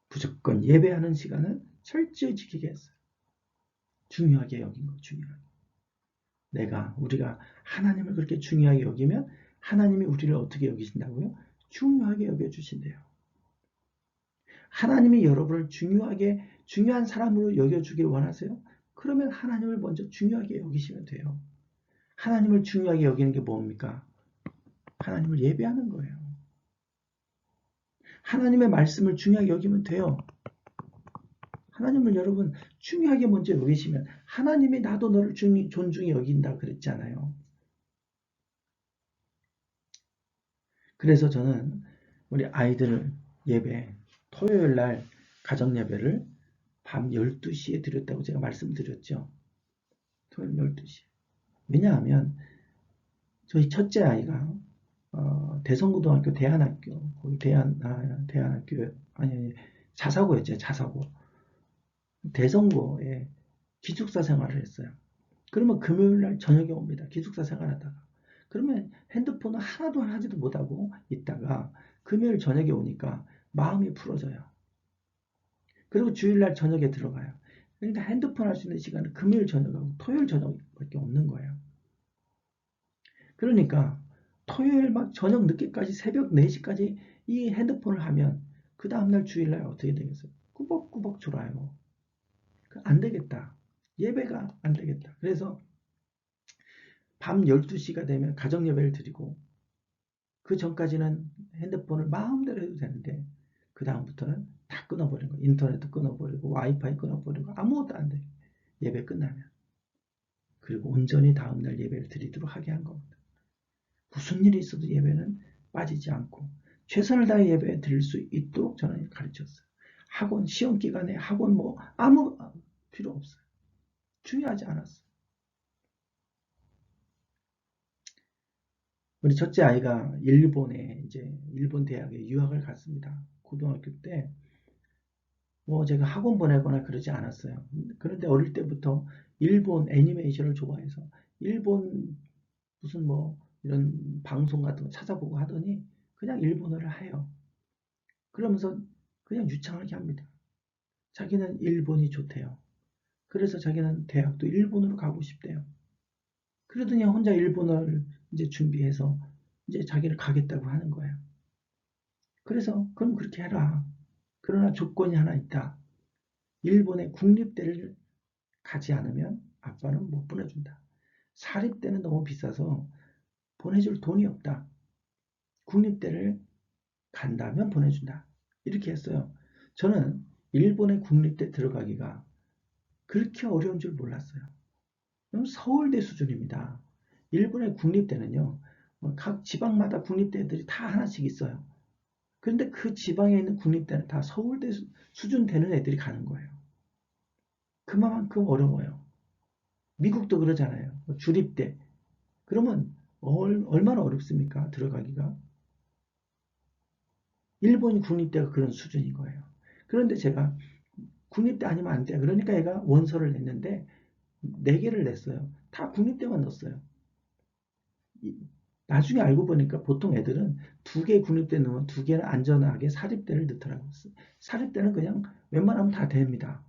무조건 예배하는 시간은 철저히 지키게 했어요. 중요하게 여긴 거, 중요하게. 우리가 하나님을 그렇게 중요하게 여기면 하나님이 우리를 어떻게 여기신다고요? 중요하게 여겨주신대요. 하나님이 여러분을 중요한 사람으로 여겨주길 원하세요? 그러면 하나님을 먼저 중요하게 여기시면 돼요. 하나님을 중요하게 여기는 게 뭡니까? 하나님을 예배하는 거예요. 하나님의 말씀을 중요하게 여기면 돼요. 하나님을 여러분 중요하게 먼저 여기시면 하나님이 나도 너를 존중히 여긴다 그랬잖아요. 그래서 저는 우리 아이들 예배, 토요일 날 가정 예배를 밤 12시에 드렸다고 제가 말씀드렸죠. 토요일 12시. 왜냐하면 저희 첫째 아이가 대성고등학교 대안학교 거기 대안학교 아니 자사고였죠. 자사고. 대성고에 기숙사 생활을 했어요. 그러면 금요일 날 저녁에 옵니다. 기숙사 생활하다가. 그러면 핸드폰을 하나도 하지도 못하고 있다가 금요일 저녁에 오니까 마음이 풀어져요. 그리고 주일날 저녁에 들어가요. 그러니까 핸드폰 할 수 있는 시간은 금요일 저녁하고 토요일 저녁밖에 없는 거예요. 그러니까 토요일 막 저녁 늦게까지 새벽 4시까지 이 핸드폰을 하면 그 다음날 주일날 어떻게 되겠어요? 꾸벅꾸벅 졸아요. 안 되겠다. 예배가 안 되겠다. 그래서 밤 12시가 되면 가정예배를 드리고 그 전까지는 핸드폰을 마음대로 해도 되는데 그 다음부터는 다 끊어버린 거예요. 인터넷도 끊어버리고 와이파이 끊어버리고 아무것도 안 돼. 예배 끝나면. 그리고 온전히 다음날 예배를 드리도록 하게 한 겁니다. 무슨 일이 있어도 예배는 빠지지 않고 최선을 다해 예배 드릴 수 있도록 저는 가르쳤어요. 학원 시험 기간에 학원 뭐 아무 필요 없어요. 중요하지 않았어요. 우리 첫째 아이가 일본 대학에 유학을 갔습니다. 고등학교 때 뭐 제가 학원 보내거나 그러지 않았어요. 그런데 어릴 때부터 일본 애니메이션을 좋아해서 일본 무슨 뭐 이런 방송 같은 거 찾아보고 하더니 그냥 일본어를 해요. 그러면서 그냥 유창하게 합니다. 자기는 일본이 좋대요. 그래서 자기는 대학도 일본으로 가고 싶대요. 그러더니 혼자 일본어를 이제 준비해서 이제 자기를 가겠다고 하는 거예요. 그래서 그럼 그렇게 해라. 그러나 조건이 하나 있다. 일본의 국립대를 가지 않으면 아빠는 못 보내준다. 사립대는 너무 비싸서 보내줄 돈이 없다. 국립대를 간다면 보내준다. 이렇게 했어요. 저는 일본의 국립대 들어가기가 그렇게 어려운 줄 몰랐어요. 서울대 수준입니다. 일본의 국립대는요. 각 지방마다 국립대들이 다 하나씩 있어요. 그런데 그 지방에 있는 국립대는 다 서울대 수준 되는 애들이 가는 거예요. 그만큼 어려워요. 미국도 그러잖아요. 주립대. 그러면 얼마나 어렵습니까? 들어가기가. 일본이 국립대가 그런 수준인 거예요. 그런데 제가 국립대 아니면 안 돼. 그러니까 얘가 원서를 냈는데 4개를 냈어요. 다 국립대만 넣었어요. 나중에 알고 보니까 보통 애들은 2개 국립대 넣으면 2개는 안전하게 사립대를 넣더라고요. 사립대는 그냥 웬만하면 다 됩니다.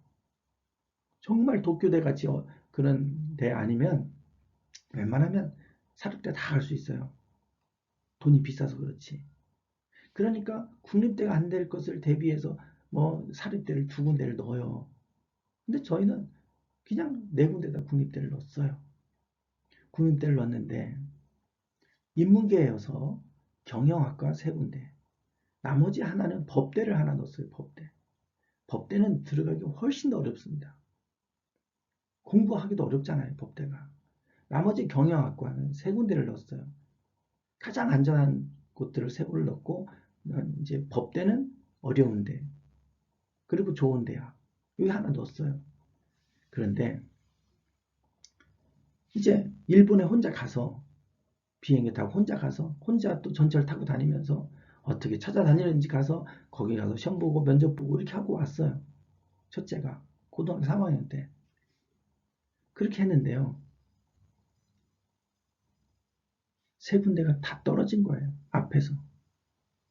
정말 도쿄대 같이 그런 데 아니면 웬만하면 사립대 다 갈 수 있어요. 돈이 비싸서 그렇지. 그러니까 국립대가 안 될 것을 대비해서 뭐 사립대를 2군데를 넣어요. 근데 저희는 그냥 4군데다 국립대를 넣었어요. 국립대를 넣었는데 인문계여서 경영학과 3군데, 나머지 하나는 법대를 하나 넣었어요. 법대. 법대는 들어가기 훨씬 더 어렵습니다. 공부하기도 어렵잖아요. 법대가. 나머지 경영학과는 3군데를 넣었어요. 가장 안전한 곳들을 3곳을 넣고 이제 법대는 어려운데 그리고 좋은 대학 여기 하나 넣었어요. 그런데 이제 일본에 혼자 가서 비행기 타고 혼자 가서 혼자 또 전철 타고 다니면서 어떻게 찾아다니는지 가서 거기 가서 시험 보고 면접 보고 이렇게 하고 왔어요. 첫째가 고등학교 3학년 때 그렇게 했는데요. 3군데가 다 떨어진 거예요. 앞에서.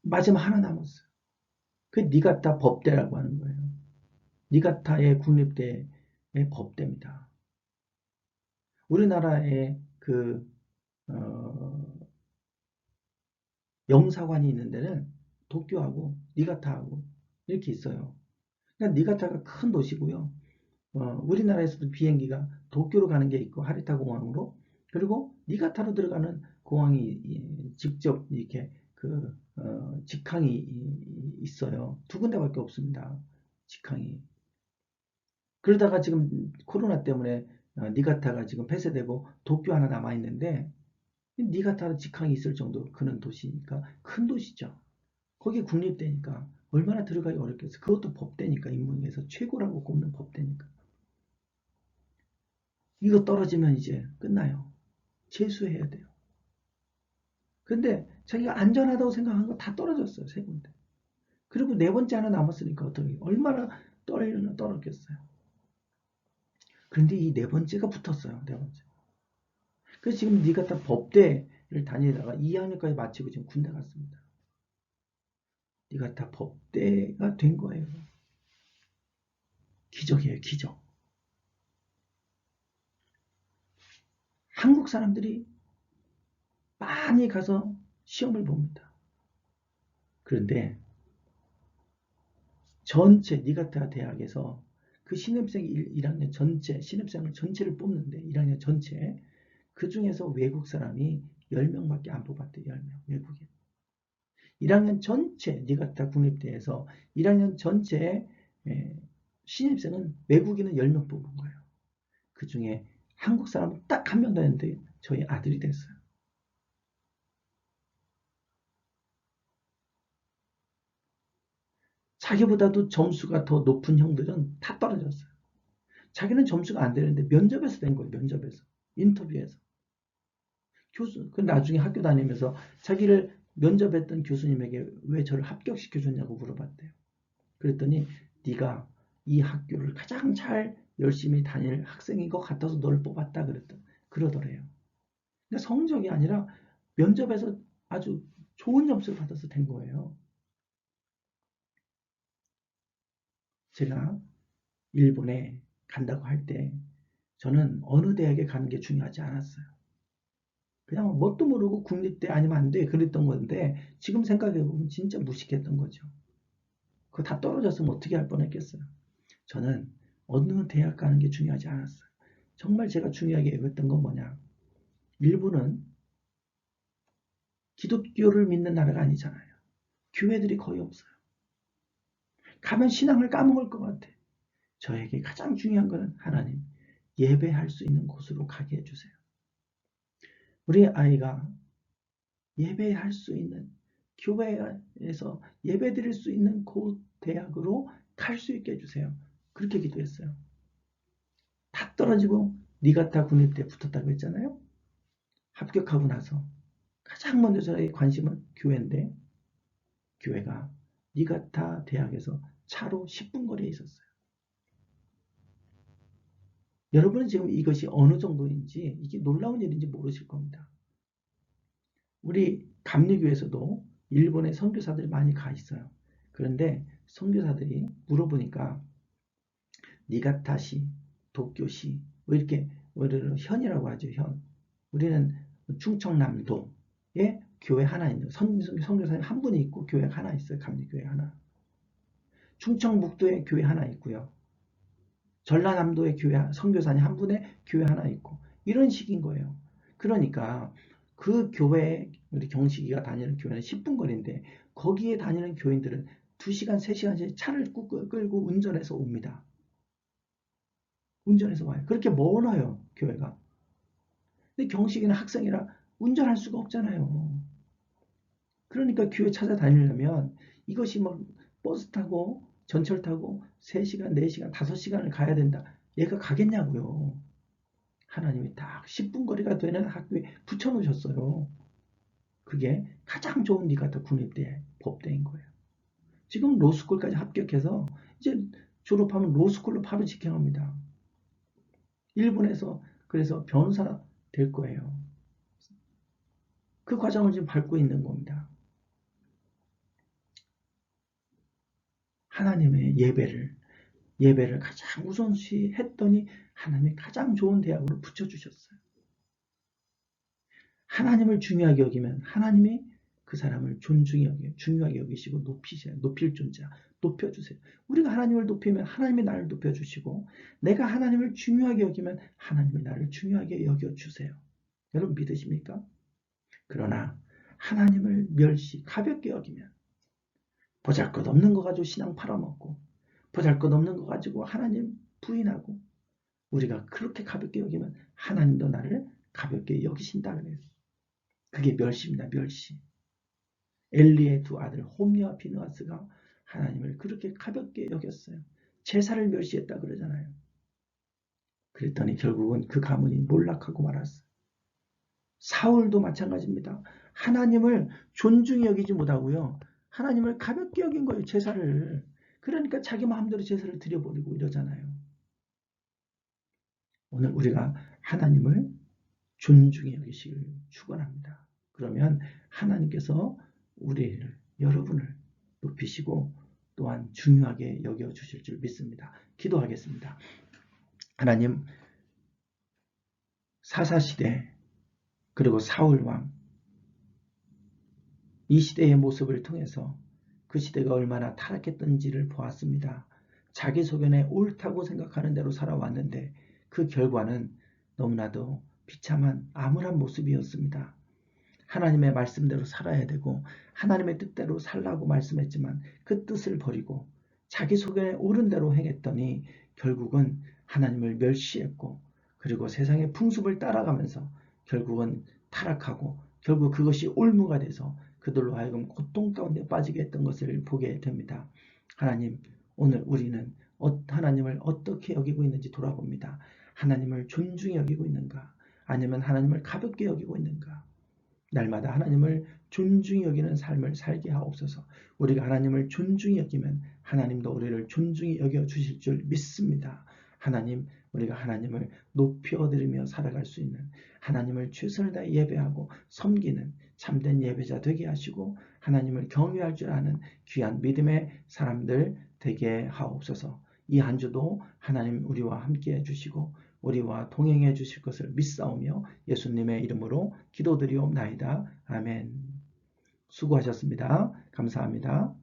마지막 하나 남았어요. 그게 니가타 법대라고 하는 거예요. 니가타의 국립대의 법대입니다. 우리나라에 그 영사관이 있는 데는 도쿄하고 니가타하고 이렇게 있어요. 그러니까 니가타가 큰 도시고요. 우리나라에서도 비행기가 도쿄로 가는 게 있고 하리타 공항으로 그리고 니가타로 들어가는 공항이 직접 이렇게 직항이 있어요. 2군데밖에 없습니다. 직항이. 그러다가 지금 코로나 때문에 니가타가 지금 폐쇄되고 도쿄 하나 남아 있는데 니가타는 직항이 있을 정도로 크는 도시니까 큰 도시죠. 거기 국립대니까 얼마나 들어가기 어렵겠어요. 그것도 법대니까 인문계에서 최고라고 꼽는 법대니까. 이거 떨어지면 이제 끝나요. 재수해야 돼요. 근데 자기가 안전하다고 생각한 거 다 떨어졌어요. 3군데. 그리고 4번째 하나 남았으니까 어떻게 얼마나 떨었겠어요. 그런데 이 4번째가 붙었어요. 4번째. 그래서 지금 네가 다 법대를 다니다가 2학년까지 마치고 지금 군대 갔습니다. 네가 다 법대가 된 거예요. 기적이에요. 기적. 한국 사람들이 많이 가서 시험을 봅니다. 그런데 전체 니가타 대학에서 그 신입생 1학년 전체 신입생을 전체를 뽑는데 1학년 전체 그 중에서 외국 사람이 10명밖에 안 뽑았대요. 10명 외국인. 1학년 전체 니가타 국립대에서 1학년 전체의 신입생은 외국인은 10명 뽑은 거예요. 그 중에 한국 사람은 딱 한 명 더 했는데 저희 아들이 됐어요. 자기보다도 점수가 더 높은 형들은 다 떨어졌어요. 자기는 점수가 안 되는데 면접에서 된 거예요. 면접에서. 인터뷰에서. 그 나중에 학교 다니면서 자기를 면접했던 교수님에게 왜 저를 합격시켜줬냐고 물어봤대요. 그랬더니 네가 이 학교를 가장 잘 열심히 다닐 학생인 것 같아서 너를 뽑았다 그러더래요. 근데 성적이 아니라 면접에서 아주 좋은 점수를 받아서 된 거예요. 제가 일본에 간다고 할 때 저는 어느 대학에 가는 게 중요하지 않았어요. 그냥 뭣도 모르고 국립대 아니면 안 돼 그랬던 건데 지금 생각해보면 진짜 무식했던 거죠. 그거 다 떨어졌으면 어떻게 할 뻔했겠어요. 저는 어느 대학 가는 게 중요하지 않았어요. 정말 제가 중요하게 여겼던 건 뭐냐. 일본은 기독교를 믿는 나라가 아니잖아요. 교회들이 거의 없어요. 가면 신앙을 까먹을 것 같아. 저에게 가장 중요한 것은 하나님, 예배할 수 있는 곳으로 가게 해주세요. 우리 아이가 예배할 수 있는 교회에서 예배 드릴 수 있는 그 대학으로 갈 수 있게 해주세요. 그렇게 기도했어요. 다 떨어지고 니가타 국립대에 붙었다고 했잖아요. 합격하고 나서 가장 먼저 저의 관심은 교회인데 교회가 니가타 대학에서 차로 10분 거리에 있었어요. 여러분은 지금 이것이 어느 정도인지 이게 놀라운 일인지 모르실 겁니다. 우리 감리교에서도 일본에 선교사들이 많이 가 있어요. 그런데 선교사들이 물어보니까 니가타시, 도쿄시 뭐 이렇게 우리는 현이라고 하죠. 현. 우리는 충청남도에 교회 하나 있는 선교사님 한 분이 있고 교회가 하나 있어요. 감리교회 하나. 충청북도에 교회 하나 있고요. 전라남도에 교회 선교사님 한 분의 교회 하나 있고 이런 식인 거예요. 그러니까 그 교회 우리 경식이가 다니는 교회는 10분 거리인데 거기에 다니는 교인들은 2시간, 3시간씩 차를 끌고 운전해서 옵니다. 운전해서 와요. 그렇게 멀어요, 교회가. 근데 경식이는 학생이라 운전할 수가 없잖아요. 그러니까 교회 찾아다니려면 이것이 막 버스 타고 전철 타고 3시간, 4시간, 5시간을 가야 된다. 얘가 가겠냐고요. 하나님이 딱 10분 거리가 되는 학교에 붙여놓으셨어요. 그게 가장 좋은 니가타 국립대 법대인 거예요. 지금 로스쿨까지 합격해서 이제 졸업하면 로스쿨로 바로 직행합니다. 일본에서 그래서 변호사 될 거예요. 그 과정을 지금 밟고 있는 겁니다. 하나님의 예배를 가장 우선시 했더니 하나님이 가장 좋은 대학으로 붙여주셨어요. 하나님을 중요하게 여기면 하나님이 그 사람을 중요하게 여기시고 높일 존재, 높여주세요. 우리가 하나님을 높이면 하나님이 나를 높여주시고 내가 하나님을 중요하게 여기면 하나님이 나를 중요하게 여겨주세요. 여러분 믿으십니까? 그러나 하나님을 가볍게 여기면 보잘것없는 거 가지고 신앙 팔아먹고 보잘것없는 거 가지고 하나님 부인하고 우리가 그렇게 가볍게 여기면 하나님도 나를 가볍게 여기신다 그래요. 그게 멸시입니다. 멸시. 엘리의 두 아들 홈리와 비느하스가 하나님을 그렇게 가볍게 여겼어요. 제사를 멸시했다 그러잖아요. 그랬더니 결국은 그 가문이 몰락하고 말았어요. 사울도 마찬가지입니다. 하나님을 존중히 여기지 못하고요. 하나님을 가볍게 여긴 거예요. 제사를. 그러니까 자기 마음대로 제사를 드려버리고 이러잖아요. 오늘 우리가 하나님을 존중히 여기시길 축원합니다. 그러면 하나님께서 여러분을 높이시고 또한 중요하게 여겨주실 줄 믿습니다. 기도하겠습니다. 하나님, 사사시대 그리고 사울왕 이 시대의 모습을 통해서 그 시대가 얼마나 타락했던지를 보았습니다. 자기 소견에 옳다고 생각하는 대로 살아왔는데 그 결과는 너무나도 비참한 암울한 모습이었습니다. 하나님의 말씀대로 살아야 되고 하나님의 뜻대로 살라고 말씀했지만 그 뜻을 버리고 자기 속에 옳은 대로 행했더니 결국은 하나님을 멸시했고 그리고 세상의 풍습을 따라가면서 결국은 타락하고 결국 그것이 올무가 돼서 그들로 하여금 고통 가운데 빠지게 했던 것을 보게 됩니다. 하나님, 오늘 우리는 하나님을 어떻게 여기고 있는지 돌아봅니다. 하나님을 존중히 여기고 있는가? 아니면 하나님을 가볍게 여기고 있는가? 날마다 하나님을 존중히 여기는 삶을 살게 하옵소서. 우리가 하나님을 존중히 여기면 하나님도 우리를 존중히 여겨 주실 줄 믿습니다. 하나님, 우리가 하나님을 높여드리며 살아갈 수 있는 하나님을 최선을 다해 예배하고 섬기는 참된 예배자 되게 하시고 하나님을 경외할 줄 아는 귀한 믿음의 사람들 되게 하옵소서. 이 한 주도 하나님 우리와 함께 해주시고 우리와 동행해 주실 것을 믿사오며 예수님의 이름으로 기도드리옵나이다. 아멘. 수고하셨습니다. 감사합니다.